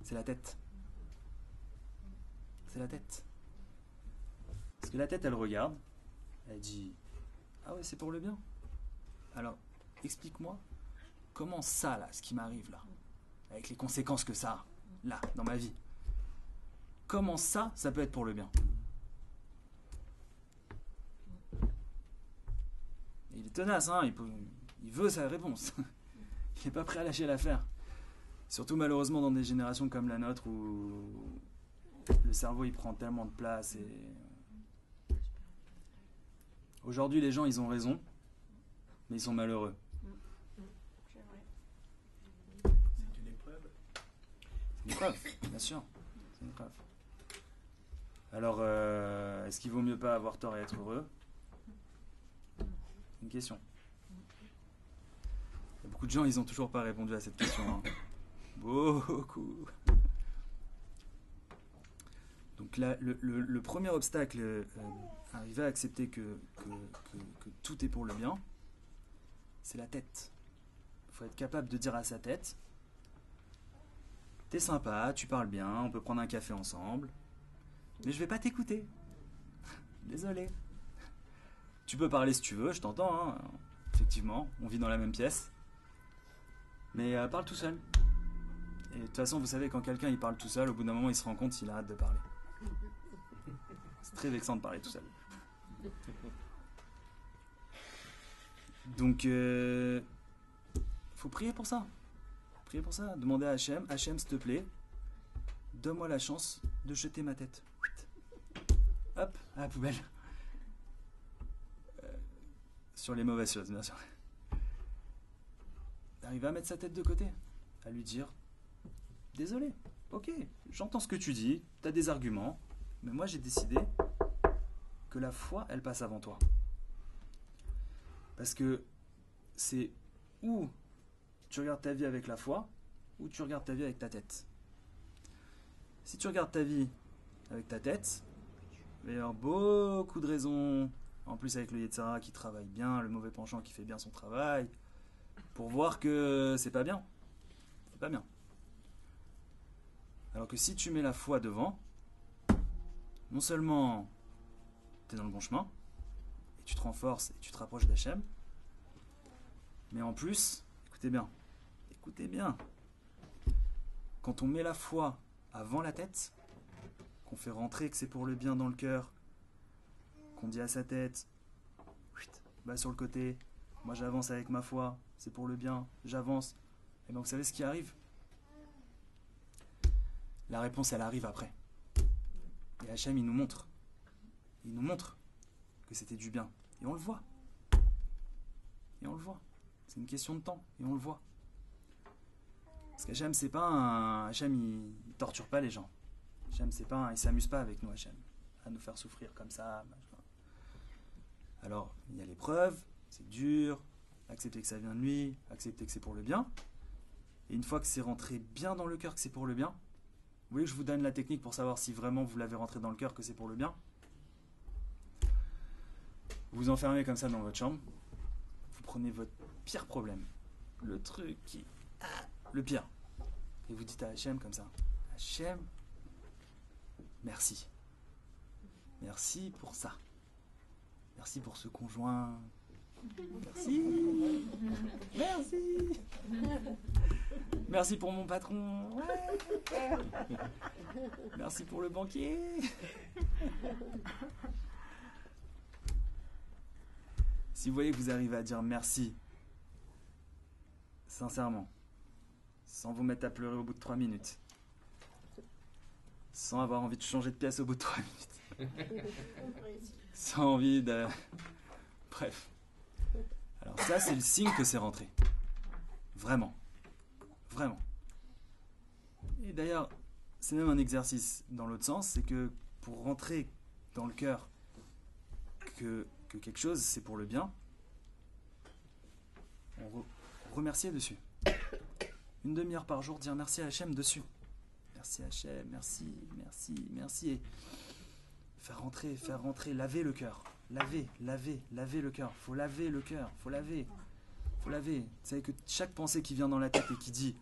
C'est la tête. C'est la tête. Parce que la tête, elle regarde, elle dit « Ah ouais, c'est pour le bien. Alors, explique-moi, comment ça, là, ce qui m'arrive, là, avec les conséquences que ça a, là, dans ma vie, comment ça peut être pour le bien ?» Et il est tenace, hein, il veut sa réponse. Il n'est pas prêt à lâcher l'affaire. Surtout malheureusement dans des générations comme la nôtre où le cerveau il prend tellement de place. Et aujourd'hui les gens ils ont raison, mais ils sont malheureux. C'est une épreuve. C'est une épreuve, bien sûr. C'est une épreuve. Alors, est-ce qu'il vaut mieux pas avoir tort et être heureux ? Une question. Il y a beaucoup de gens, ils n'ont toujours pas répondu à cette question. Hein. Beaucoup. Donc là, le premier obstacle, arriver à accepter que tout est pour le bien, c'est la tête. Il faut être capable de dire à sa tête, t'es sympa, tu parles bien, on peut prendre un café ensemble, mais je vais pas t'écouter. Désolé. Tu peux parler si tu veux, je t'entends, hein. Effectivement, on vit dans la même pièce. Mais parle tout seul. Et de toute façon, vous savez, quand quelqu'un il parle tout seul, au bout d'un moment, il se rend compte qu'il arrête de parler. C'est très vexant de parler tout seul. Donc, faut prier pour ça. Prier pour ça. Demandez à Hachem, Hachem, s'il te plaît, donne-moi la chance de jeter ma tête. Hop, à la poubelle. Sur les mauvaises choses, bien sûr. D'arriver à mettre sa tête de côté, à lui dire désolé, ok, j'entends ce que tu dis, t'as des arguments, mais moi j'ai décidé que la foi elle passe avant toi. Parce que c'est ou tu regardes ta vie avec la foi, ou tu regardes ta vie avec ta tête. Si tu regardes ta vie avec ta tête, il va y avoir beaucoup de raisons. En plus avec le Yetzara qui travaille bien, le mauvais penchant qui fait bien son travail, pour voir que c'est pas bien. C'est pas bien. Alors que si tu mets la foi devant, non seulement tu es dans le bon chemin, et tu te renforces et tu te rapproches d'Hachem, mais en plus, écoutez bien, quand on met la foi avant la tête, qu'on fait rentrer que c'est pour le bien dans le cœur, qu'on dit à sa tête, bah sur le côté, moi j'avance avec ma foi, c'est pour le bien, j'avance. Et bien vous savez ce qui arrive ? la réponse, elle arrive après. Et Hachem, il nous montre. Il nous montre que c'était du bien. Et on le voit. Et on le voit. C'est une question de temps. Et on le voit. Parce qu'Hachem, c'est pas un... Hachem, il torture pas les gens. Hachem, c'est pas un... Il s'amuse pas avec nous, Hachem. À nous faire souffrir comme ça. Machin. Alors, il y a l'épreuve. C'est dur. Accepter que ça vient de lui. Accepter que c'est pour le bien. Et une fois que c'est rentré bien dans le cœur que c'est pour le bien, vous voulez que je vous donne la technique pour savoir si vraiment vous l'avez rentré dans le cœur que c'est pour le bien? Vous vous enfermez comme ça dans votre chambre, vous prenez votre pire problème, le truc qui... le pire, et vous dites à Hachem comme ça, Hachem, merci. Merci pour ça. Merci pour ce conjoint. Merci. Merci. Merci pour mon patron. Ouais. Merci pour le banquier. Si vous voyez que vous arrivez à dire merci, sincèrement, sans vous mettre à pleurer au bout de 3 minutes, sans avoir envie de changer de pièce au bout de 3 minutes, sans envie de... Bref. Alors ça, c'est le signe que c'est rentré. Vraiment. Vraiment. Et d'ailleurs, c'est même un exercice dans l'autre sens, c'est que pour rentrer dans le cœur que quelque chose, c'est pour le bien, on remercier dessus. Une demi-heure par jour, dire merci à Hachem dessus. Merci Hachem, merci, merci, merci. Et faire rentrer, laver le cœur. Laver le cœur. Faut laver le cœur, faut laver. Vous savez que chaque pensée qui vient dans la tête et qui dit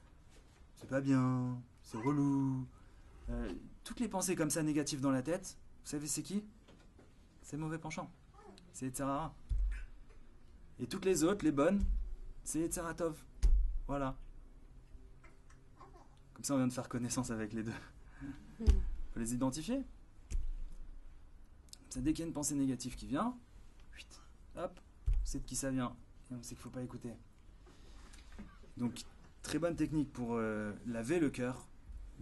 c'est pas bien, c'est relou, toutes les pensées comme ça négatives dans la tête, vous savez c'est qui? C'est mauvais penchant. C'est Yetzirara. Et toutes les autres, les bonnes, c'est Yetziratov. Voilà. Comme ça on vient de faire connaissance avec les deux. Faut les identifier. Ça, dès qu'il y a une pensée négative qui vient, hop, on sait de qui ça vient. Et on sait qu'il ne faut pas écouter. Donc, très bonne technique pour laver le cœur.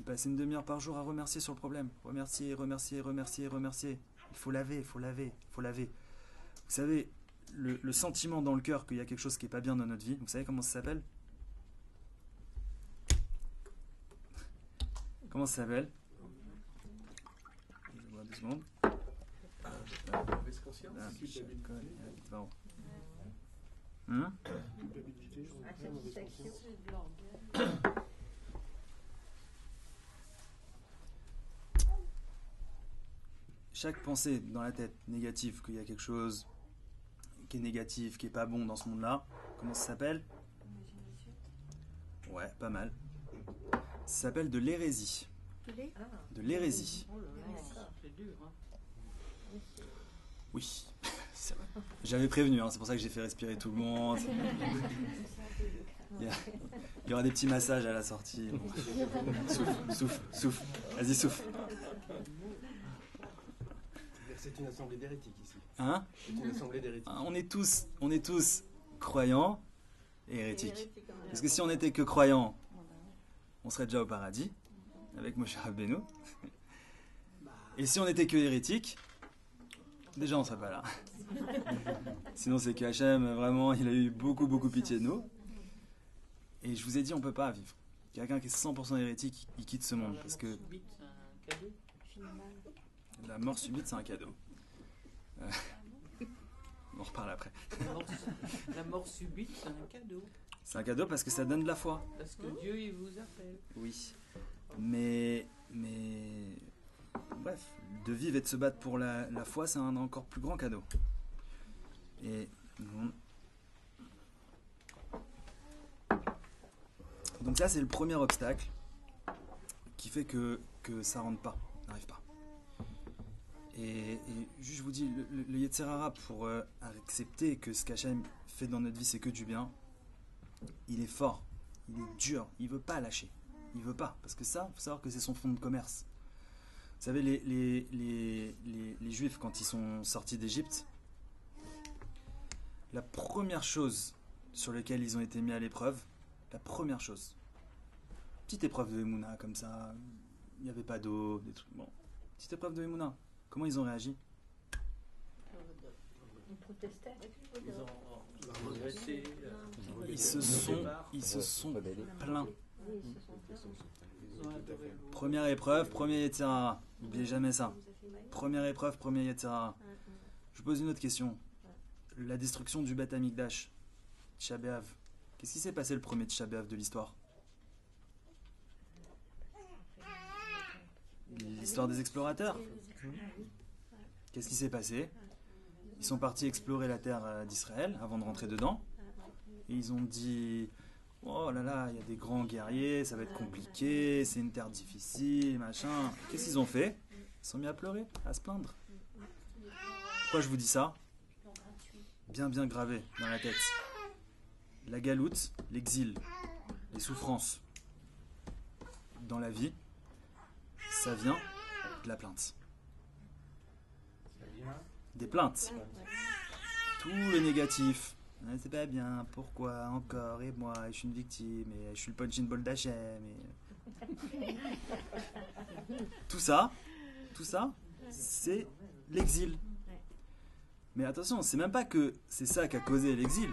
Passer une demi-heure par jour à remercier sur le problème. Remercier. Il faut laver. Vous savez, le sentiment dans le cœur qu'il y a quelque chose qui n'est pas bien dans notre vie, vous savez comment ça s'appelle? Comment ça s'appelle? Je vais voir 2 secondes. Mauvaise conscience, culpabilité. Culpabilité, mauvaise conscience. Chaque pensée dans la tête négative, qu'il y a quelque chose qui est négatif, qui est pas bon dans ce monde-là, comment ça s'appelle? Ouais, pas mal. Ça s'appelle de l'hérésie. De l'hérésie. C'est dur, hein. Oui, c'est vrai. J'avais prévenu, hein, c'est pour ça que j'ai fait respirer tout le monde. Il y aura des petits massages à la sortie. Souffle. Vas-y, souffle. C'est une assemblée d'hérétiques ici. Hein? C'est une assemblée d'hérétiques. On est tous croyants et hérétiques. Parce que si on n'était que croyants, on serait déjà au paradis, avec Moshe Rabbeinu. Et si on n'était que hérétiques, déjà on serait pas là. Sinon c'est que Hachem, vraiment, il a eu beaucoup pitié de nous. Et je vous ai dit, on peut pas vivre. Quelqu'un qui est 100% hérétique, il quitte ce monde. Parce que la mort subite, c'est un cadeau. On reparle après. La mort subite, c'est un cadeau. C'est un cadeau parce que ça donne de la foi. Parce que Dieu, il vous appelle. Oui. Mais bref, de vivre et de se battre pour la foi, c'est un encore plus grand cadeau. Et donc ça, c'est le premier obstacle qui fait que ça rentre pas, n'arrive pas. Et juste, je vous dis, le Yetzirara, pour accepter que ce qu'Hachem fait dans notre vie, c'est que du bien, il est fort, il est dur, il veut pas lâcher. Il veut pas, parce que ça, il faut savoir que c'est son fonds de commerce. Vous savez, les Juifs, quand ils sont sortis d'Égypte, la première chose sur laquelle ils ont été mis à l'épreuve, la première chose, petite épreuve de Emouna, comme ça, il n'y avait pas d'eau, des trucs. Bon, petite épreuve de Emouna. Comment ils ont réagi? Ils protestaient. Ils ont progressé. Ils se sont plaints. Ils ont adoré vous. Première épreuve, premier Yetzirah. N'oubliez jamais ça. Première épreuve, premier Yetzirah. Je vous pose une autre question. La destruction du Beth Amikdash, Tisha B'Av. Qu'est-ce qui s'est passé le premier Tisha B'Av de l'histoire? L'histoire des explorateurs. Qu'est-ce qui s'est passé? Ils sont partis explorer la terre d'Israël avant de rentrer dedans. Et ils ont dit, oh là là, il y a des grands guerriers, ça va être compliqué, c'est une terre difficile, machin. Qu'est-ce qu'ils ont fait? Ils se sont mis à pleurer, à se plaindre. Pourquoi je vous dis ça? Bien gravé dans la tête. La galoute, l'exil, les souffrances dans la vie, ça vient de la plainte. Des plaintes. Tout le négatif. Ah, c'est pas bien, pourquoi encore? Et moi, je suis une victime, et je suis le punching ball d'Hachem. Et... tout ça, c'est l'exil. Mais attention, c'est même pas que c'est ça qui a causé l'exil.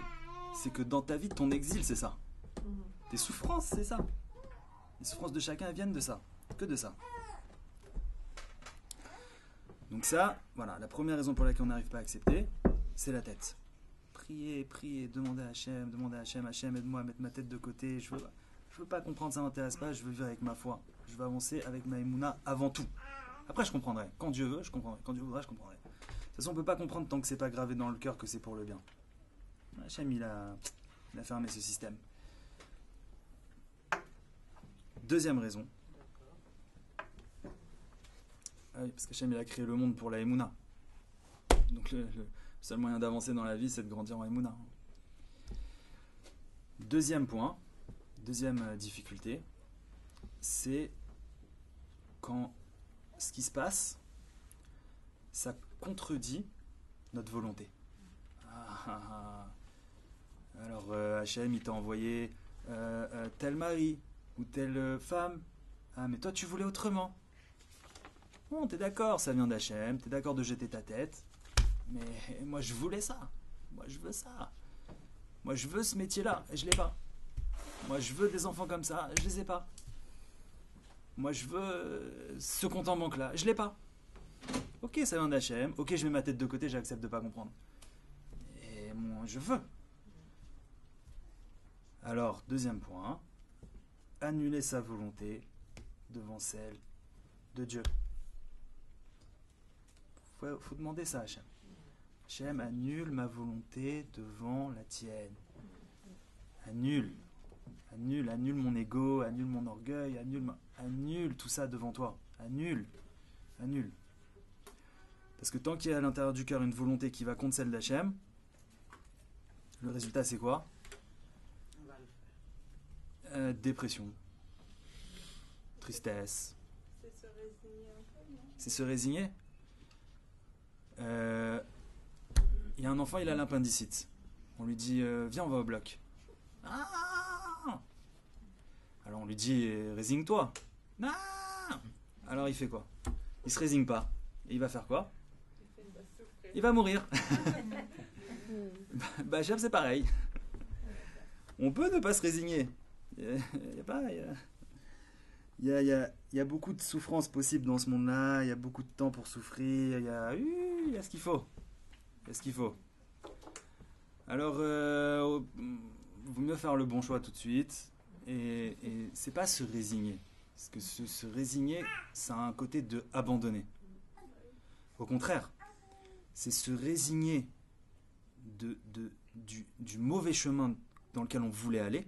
C'est que dans ta vie, ton exil, c'est ça. Tes souffrances, c'est ça. Les souffrances de chacun viennent de ça. Que de ça. Donc ça, voilà, la première raison pour laquelle on n'arrive pas à accepter, c'est la tête. Priez, demandez à Hachem, Hachem, aide-moi à mettre ma tête de côté. Je veux pas comprendre, ça m'intéresse pas, je veux vivre avec ma foi. Je veux avancer avec ma Emouna avant tout. Après, je comprendrai. Quand Dieu veut, je comprendrai. Quand Dieu voudra, je comprendrai. De toute façon, on peut pas comprendre tant que c'est pas gravé dans le cœur que c'est pour le bien. Hachem, il a fermé ce système. Deuxième raison. Ah oui, parce qu'Hachem, il a créé le monde pour la Emouna. Donc le seul moyen d'avancer dans la vie, c'est de grandir en Emouna. Deuxième point, deuxième difficulté, c'est quand ce qui se passe, ça contredit notre volonté. Alors Hachem, il t'a envoyé tel mari ou telle femme. Ah, mais toi, tu voulais autrement. Bon, t'es d'accord, ça vient d'Hachem, t'es d'accord de jeter ta tête. Mais moi, je voulais ça. Moi, je veux ça. Moi, je veux ce métier-là, et je l'ai pas. Moi, je veux des enfants comme ça, je les ai pas. Moi, je veux ce compte en banque-là, je l'ai pas. Ok, ça vient d'Hachem. Ok, je mets ma tête de côté, j'accepte de pas comprendre. Et moi, je veux. Alors, deuxième point, annuler sa volonté devant celle de Dieu. Faut demander ça à Hachem. Hachem, annule ma volonté devant la tienne. Annule mon ego, annule mon orgueil, annule tout ça devant toi. Annule. Parce que tant qu'il y a à l'intérieur du cœur une volonté qui va contre celle d'Hachem, le résultat c'est quoi? Dépression, tristesse. C'est se résigner un peu, non? C'est se résigner. Il y a un enfant, il a l'appendicite. On lui dit viens, on va au bloc. Ah! Alors on lui dit résigne-toi. Ah! Alors il fait quoi? Il se résigne pas. Et il va faire quoi? Il va mourir. Hachem, c'est pareil. On peut ne pas se résigner. Il y a beaucoup de souffrances possibles dans ce monde-là. Il y a beaucoup de temps pour souffrir. Il y a ce qu'il faut. Alors, vaut mieux faire le bon choix tout de suite. Et c'est pas se résigner. Parce que se résigner, ça a un côté de abandonner. Au contraire, c'est se résigner du mauvais chemin dans lequel on voulait aller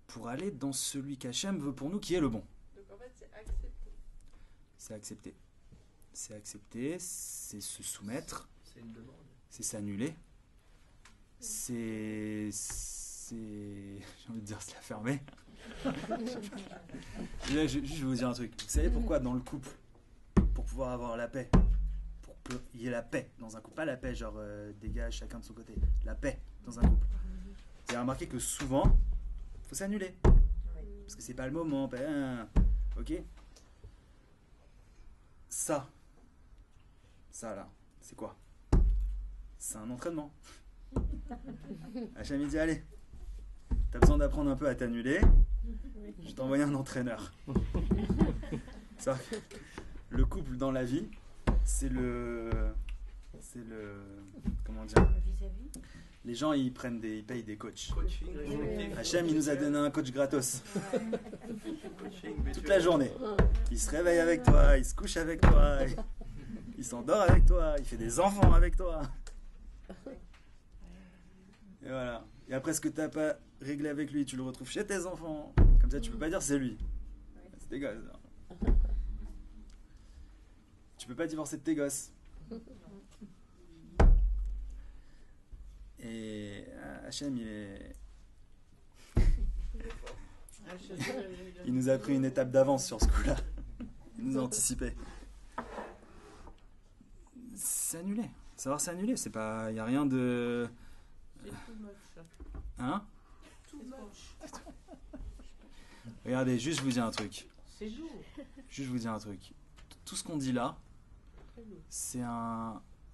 pour aller dans celui qu'Hachem veut pour nous, qui est le bon. Donc en fait, c'est accepter. C'est accepter, c'est se soumettre, C'est une demande. c'est s'annuler, c'est j'ai envie de dire se la fermer. Là, je vais vous dire un truc. Vous savez pourquoi dans le couple, pour pouvoir avoir la paix, pour qu'il y ait la paix dans un couple, pas la paix genre dégage chacun de son côté, la paix dans un couple. Vous avez remarqué que souvent, il faut s'annuler. Parce que c'est pas le moment. Ok? ça là, c'est quoi? C'est un entraînement. Hachem il dit allez, t'as besoin d'apprendre un peu à t'annuler, je t'ai envoyé un entraîneur. Ça, le couple dans la vie, c'est le comment dire, les gens ils payent des coachs. Hachem il nous a donné un coach gratos toute la journée. Il se réveille avec toi, il se couche avec toi, il s'endort avec toi, il fait des enfants avec toi. Et voilà. Et après ce que t'as pas réglé avec lui, tu le retrouves chez tes enfants. Comme ça tu peux pas dire c'est lui. C'est tes gosses. Tu peux pas divorcer de tes gosses. Et Hachem il nous a pris une étape d'avance sur ce coup-là. Il nous a anticipé. C'est annulé. Savoir s'annuler, c'est pas, y a rien de. C'est too much. Hein? Too much. Regardez, juste je vous dis un truc. C'est lourd. Juste je vous dis un truc. Tout ce qu'on dit là, Très lourd.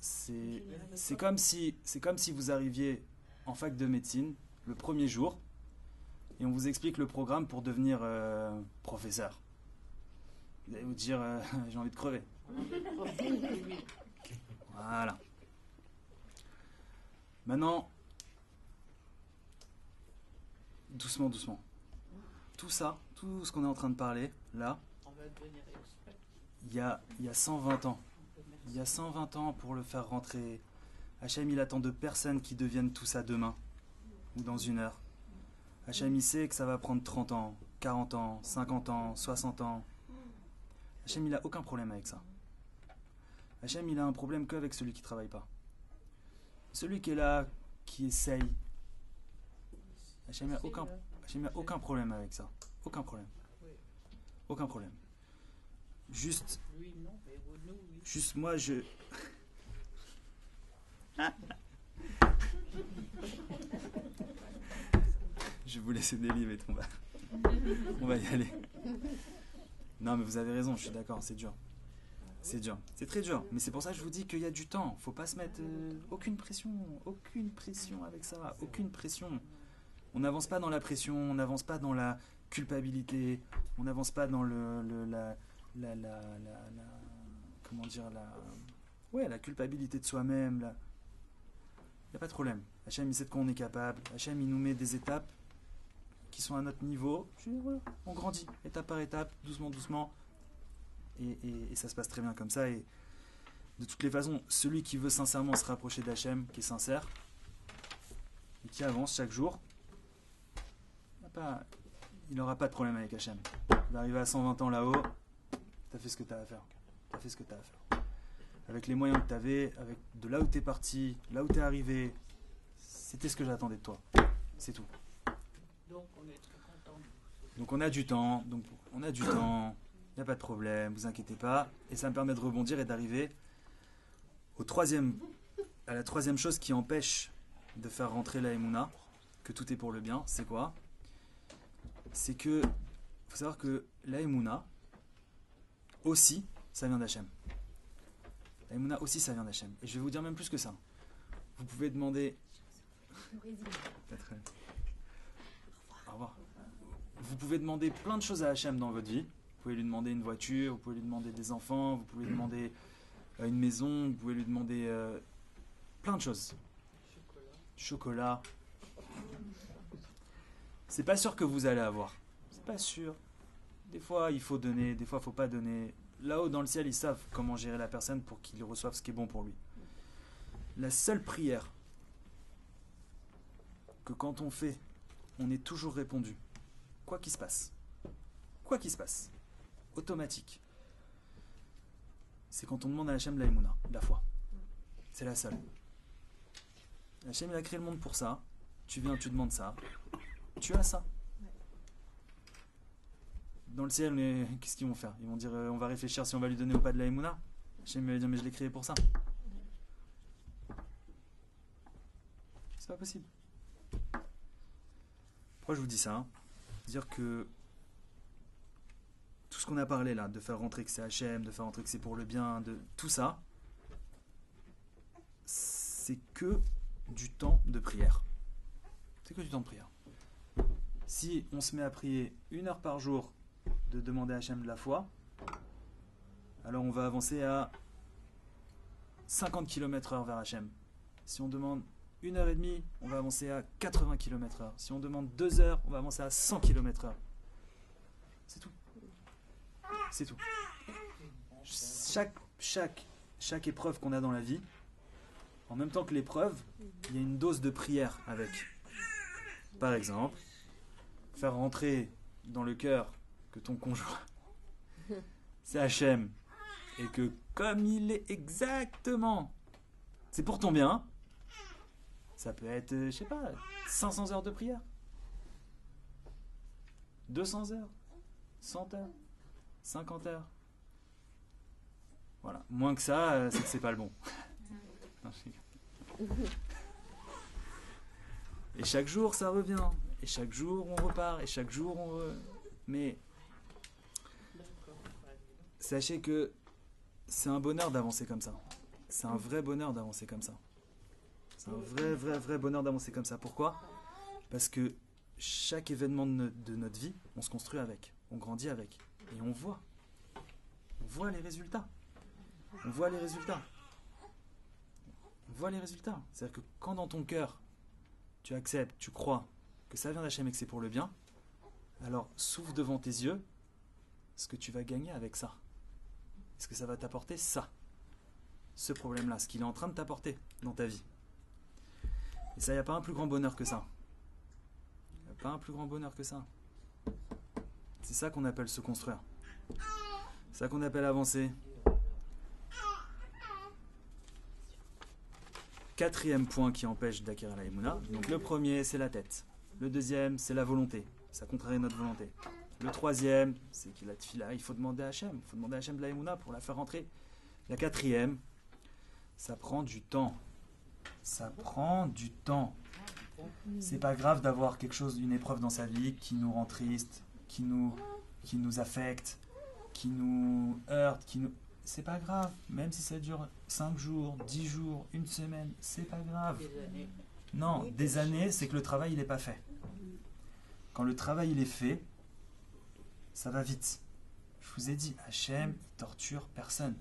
c'est comme si vous arriviez en fac de médecine le premier jour et on vous explique le programme pour devenir professeur. Vous allez vous dire j'ai envie de crever. Voilà. Maintenant, doucement. Tout ça, tout ce qu'on est en train de parler là, On va devenir expert. il y a 120 ans. Il y a 120 ans pour le faire rentrer. Hachem, il attend de personnes qui deviennent tout ça demain ou dans une heure. Hachem, il sait que ça va prendre 30 ans, 40 ans, 50 ans, 60 ans. Hachem, il a aucun problème avec ça. Hachem, il a un problème qu'avec celui qui travaille pas. Celui qui est là, qui essaye. Hachem, il a aucun problème avec ça. Aucun problème. Aucun problème. Juste Lui, non, mais nous, oui. Juste moi, je vais vous laisser délivrer, on va y aller. Non, mais vous avez raison, je suis d'accord, c'est dur. C'est dur, c'est très dur. Mais c'est pour ça que je vous dis qu'il y a du temps. Faut pas se mettre aucune pression avec ça, aucune pression. On n'avance pas dans la pression, on n'avance pas dans la culpabilité, on n'avance pas dans comment dire, la culpabilité de soi-même. Il n'y a pas de problème. Hachem, il sait de quoi on est capable. Hachem, il nous met des étapes qui sont à notre niveau. On grandit, étape par étape, doucement. Et ça se passe très bien comme ça. Et de toutes les façons, celui qui veut sincèrement se rapprocher d'Hachem, qui est sincère, et qui avance chaque jour, il n'aura pas de problème avec Hachem. Il va arriver à 120 ans là-haut, tu as fait ce que tu as à faire. Avec les moyens que tu avais, avec de là où tu es parti, là où tu es arrivé, c'était ce que j'attendais de toi. C'est tout. Donc on est très content. Donc on a du temps, il n'y a pas de problème, vous inquiétez pas. Et ça me permet de rebondir et d'arriver à la troisième chose qui empêche de faire rentrer la Emouna, que tout est pour le bien. C'est quoi? C'est que, faut savoir que la Emouna, aussi, ça vient d'Hachem. La Emouna aussi, ça vient d'Hachem. Et je vais vous dire même plus que ça. Vous pouvez demander... Au revoir. Vous pouvez demander plein de choses à Hachem dans votre vie. Vous pouvez lui demander une voiture, vous pouvez lui demander des enfants, vous pouvez lui demander une maison, vous pouvez lui demander plein de choses. Chocolat. C'est pas sûr que vous allez avoir. C'est pas sûr. Des fois, il faut donner, des fois, il faut pas donner. Là-haut, dans le ciel, ils savent comment gérer la personne pour qu'il reçoive ce qui est bon pour lui. La seule prière que quand on fait, on est toujours répondu. Quoi qu'il se passe. Automatique. C'est quand on demande à Hachem la Emouna, la foi. C'est la seule. Hachem, il a créé le monde pour ça. Tu viens, tu demandes ça. Tu as ça. Dans le ciel, mais qu'est-ce qu'ils vont faire? Ils vont dire, on va réfléchir si on va lui donner ou pas de la Emouna. Hachem va dire, mais je l'ai créé pour ça. C'est pas possible. Pourquoi je vous dis ça? Dire que tout ce qu'on a parlé là, de faire rentrer que c'est Hachem, de faire rentrer que c'est pour le bien, de tout ça, c'est que du temps de prière. C'est que du temps de prière. Si on se met à prier 1 heure par jour, de demander à Hachem de la foi, alors on va avancer à 50 km/h vers Hachem. Si on demande 1h30, on va avancer à 80 km/h. Si on demande 2 heures, on va avancer à 100 km/h. C'est tout. C'est tout. Chaque épreuve qu'on a dans la vie, en même temps que l'épreuve, il y a une dose de prière avec. Par exemple, faire rentrer dans le cœur que ton conjoint, c'est Hachem, et que comme il est exactement, c'est pour ton bien, ça peut être, je sais pas, 500 heures de prière, 200 heures, 100 heures, 50 heures. Voilà, moins que ça, c'est que c'est pas le bon. Non, je rigole. Et chaque jour, ça revient. Et chaque jour, on repart. Et chaque jour, Mais sachez que c'est un bonheur d'avancer comme ça. C'est un vrai bonheur d'avancer comme ça. C'est un vrai bonheur d'avancer comme ça. Pourquoi ? Parce que chaque événement de notre vie, on se construit avec. On grandit avec. Et on voit. On voit les résultats. On voit les résultats. On voit les résultats. C'est-à-dire que quand dans ton cœur, tu acceptes, tu crois que ça vient d'Hachem et que c'est pour le bien, alors s'ouvre devant tes yeux ce que tu vas gagner avec ça. Est-ce que ça va t'apporter ça, ce problème-là, ce qu'il est en train de t'apporter dans ta vie. Et ça, il n'y a pas un plus grand bonheur que ça. Il n'y a pas un plus grand bonheur que ça. C'est ça qu'on appelle se construire. C'est ça qu'on appelle avancer. 4e point qui empêche d'acquérir la Emouna. Donc le premier, c'est la tête. Le deuxième, c'est la volonté. Ça contrarie notre volonté. Le troisième, c'est qu'il a tefila. Il faut demander à Hachem. Il faut demander à Hachem de la Emouna pour la faire rentrer. La 4e, ça prend du temps. Ça prend du temps. C'est pas grave d'avoir quelque chose, une épreuve dans sa vie qui nous rend triste, qui nous affecte, qui nous heurte, c'est pas grave, même si ça dure 5 jours, 10 jours, 1 semaine, c'est pas grave. Non, des années, c'est que le travail il n'est pas fait. Quand le travail il est fait, ça va vite. Je vous ai dit, Hachem, il torture personne.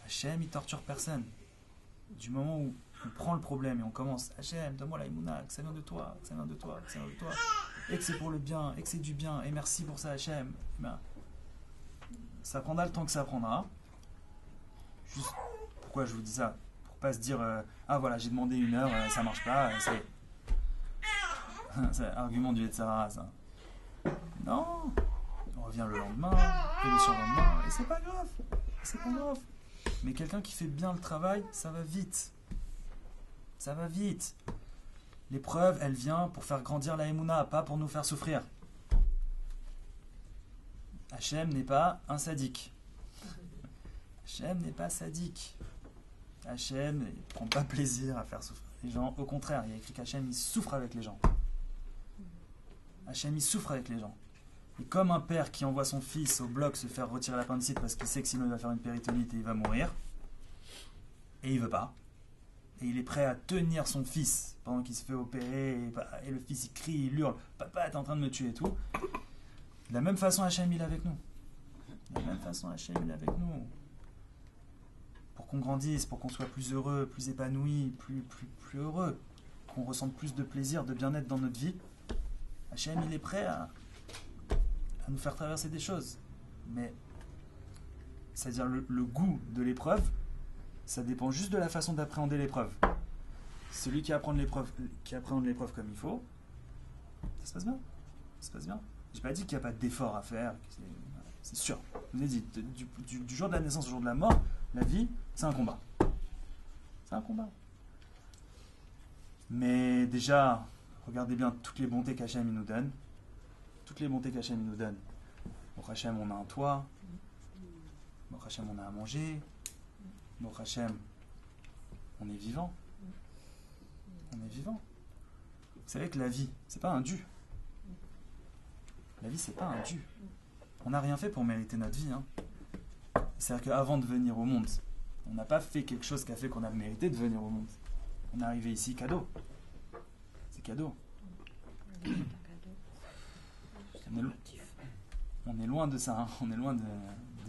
Hachem, il torture personne. Du moment où on prend le problème et on commence, Hachem, donne-moi la Emouna, que ça vient de toi, que ça vient de toi, que ça vient de toi, et que c'est pour le bien, et que c'est du bien, et merci pour ça, Hachem. Ben, ça prendra le temps que ça prendra. Juste, pourquoi je vous dis ça ? Pour pas se dire, ah voilà, j'ai demandé 1 heure, ça marche pas, c'est argument du Yetzirah, ça. Non, on revient le lendemain, et le surlendemain, et c'est pas grave, c'est pas grave. Mais quelqu'un qui fait bien le travail, ça va vite. Ça va vite. L'épreuve, elle vient pour faire grandir la Emouna, pas pour nous faire souffrir. Hachem n'est pas un sadique. Hachem n'est pas sadique. Hachem ne prend pas plaisir à faire souffrir les gens. Au contraire, il y a écrit qu'Hachem, il souffre avec les gens. Hachem, il souffre avec les gens. Et comme un père qui envoie son fils au bloc se faire retirer l'appendicite parce qu'il sait que sinon il va faire une péritonite et il va mourir, et il veut pas, et il est prêt à tenir son fils pendant qu'il se fait opérer, et le fils il crie, il hurle, papa t'es en train de me tuer et tout. De la même façon Hachem il est avec nous. De la même façon Hachem il est avec nous. Pour qu'on grandisse, pour qu'on soit plus heureux, plus épanoui, plus heureux, qu'on ressente plus de plaisir, de bien-être dans notre vie, Hachem il est prêt à nous faire traverser des choses. Mais, c'est-à-dire le goût de l'épreuve, ça dépend juste de la façon d'appréhender l'épreuve. Celui qui appréhende l'épreuve comme il faut, ça se passe bien. Ça se passe bien. J'ai pas dit qu'il n'y a pas d'effort à faire. C'est sûr. Je vous ai dit, du jour de la naissance au jour de la mort, la vie, c'est un combat. C'est un combat. Mais déjà, regardez bien toutes les bontés qu'Hachem nous donne. Toutes les bontés qu'Hachem nous donne. Au Hachem, on a un toit. Au Hachem, on a à manger. Au Hachem, on est vivant. On est vivant. Vous savez que la vie, c'est pas un dû. La vie, c'est pas un dû. On n'a rien fait pour mériter notre vie. Hein. C'est-à-dire qu'avant de venir au monde, on n'a pas fait quelque chose qui a fait qu'on a mérité de venir au monde. On est arrivé ici cadeau. C'est cadeau. On est loin de ça. Hein. On est loin de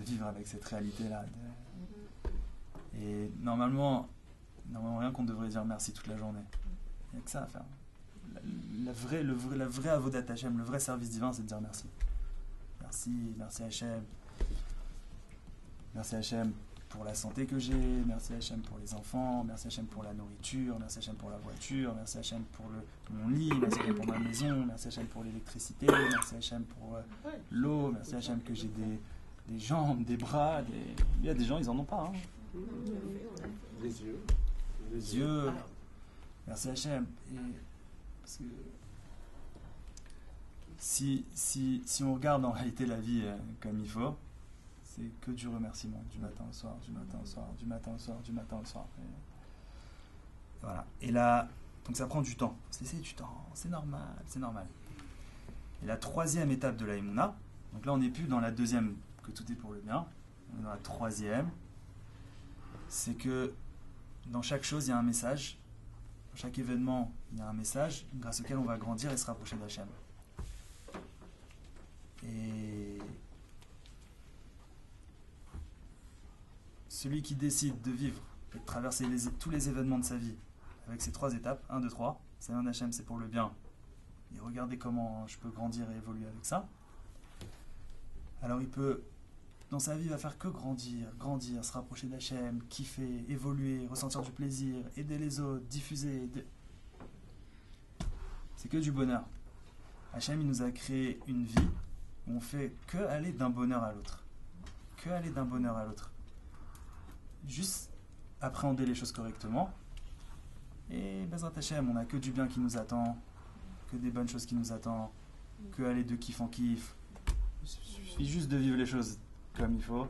vivre avec cette réalité-là. Et normalement, rien qu'on devrait dire merci toute la journée. Il n'y a que ça à faire. La vraie avodat Hashem, le vrai service divin, c'est de dire merci. Merci Hashem. Merci Hashem pour la santé que j'ai, merci Hashem pour les enfants, merci Hashem pour la nourriture, merci Hashem pour la voiture, merci Hashem pour mon lit, merci Hashem pour ma maison, merci Hashem pour l'électricité, merci Hashem pour l'eau, merci Hashem que j'ai des jambes, des bras, il y a des gens, ils en ont pas. Hein. Les yeux. Merci Hashem. Et parce que si on regarde en réalité la vie comme il faut, c'est que du remerciement, du matin au soir, du matin au soir, du matin au soir, du matin au soir. Et voilà. Et là, donc ça prend du temps. C'est du temps, c'est normal. Et la troisième étape de la Emouna, donc là on n'est plus dans la deuxième, que tout est pour le bien, on est dans la troisième, c'est que dans chaque chose il y a un message, dans chaque événement il y a un message grâce auquel on va grandir et se rapprocher d'Hachem. Et celui qui décide de vivre et de traverser tous les événements de sa vie avec ces trois étapes, 1, 2, 3, c'est un Hachem, c'est pour le bien, et regardez comment je peux grandir et évoluer avec ça, alors il peut, dans sa vie, il va faire que grandir, se rapprocher d'Hachem, kiffer, évoluer, ressentir du plaisir, aider les autres, diffuser. C'est que du bonheur. Hachem, il nous a créé une vie où on fait que aller d'un bonheur à l'autre. Que aller d'un bonheur à l'autre. Juste appréhender les choses correctement. Et Bezrat Hachem, on n'a que du bien qui nous attend, que des bonnes choses qui nous attendent, que aller de kiff en kiff. Il suffit juste de vivre les choses comme il faut.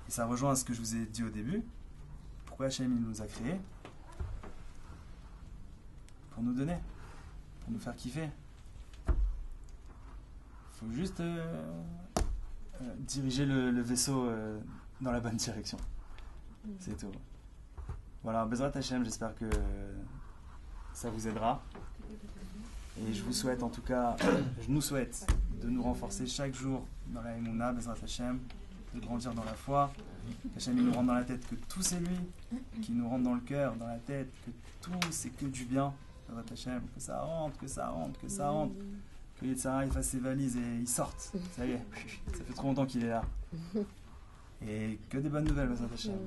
Et ça rejoint ce que je vous ai dit au début. Pourquoi Hachem il nous a créés? Pour nous donner, pour nous faire kiffer. Il faut juste diriger le vaisseau dans la bonne direction. C'est tout. Voilà, Bezrat Hachem, j'espère que ça vous aidera. Et je vous souhaite, en tout cas, je nous souhaite de nous renforcer chaque jour dans la Emouna, Bezrat Hachem, de grandir dans la foi. Hachem, il nous rentre dans la tête que tout c'est lui, qu'il nous rentre dans le cœur, dans la tête, que tout c'est que du bien. Bezrat Hachem, que ça rentre. Que Yetzirah il fasse ses valises et il sorte. Ça y est, ça fait trop longtemps qu'il est là. Et que des bonnes nouvelles, Bezrat Hachem.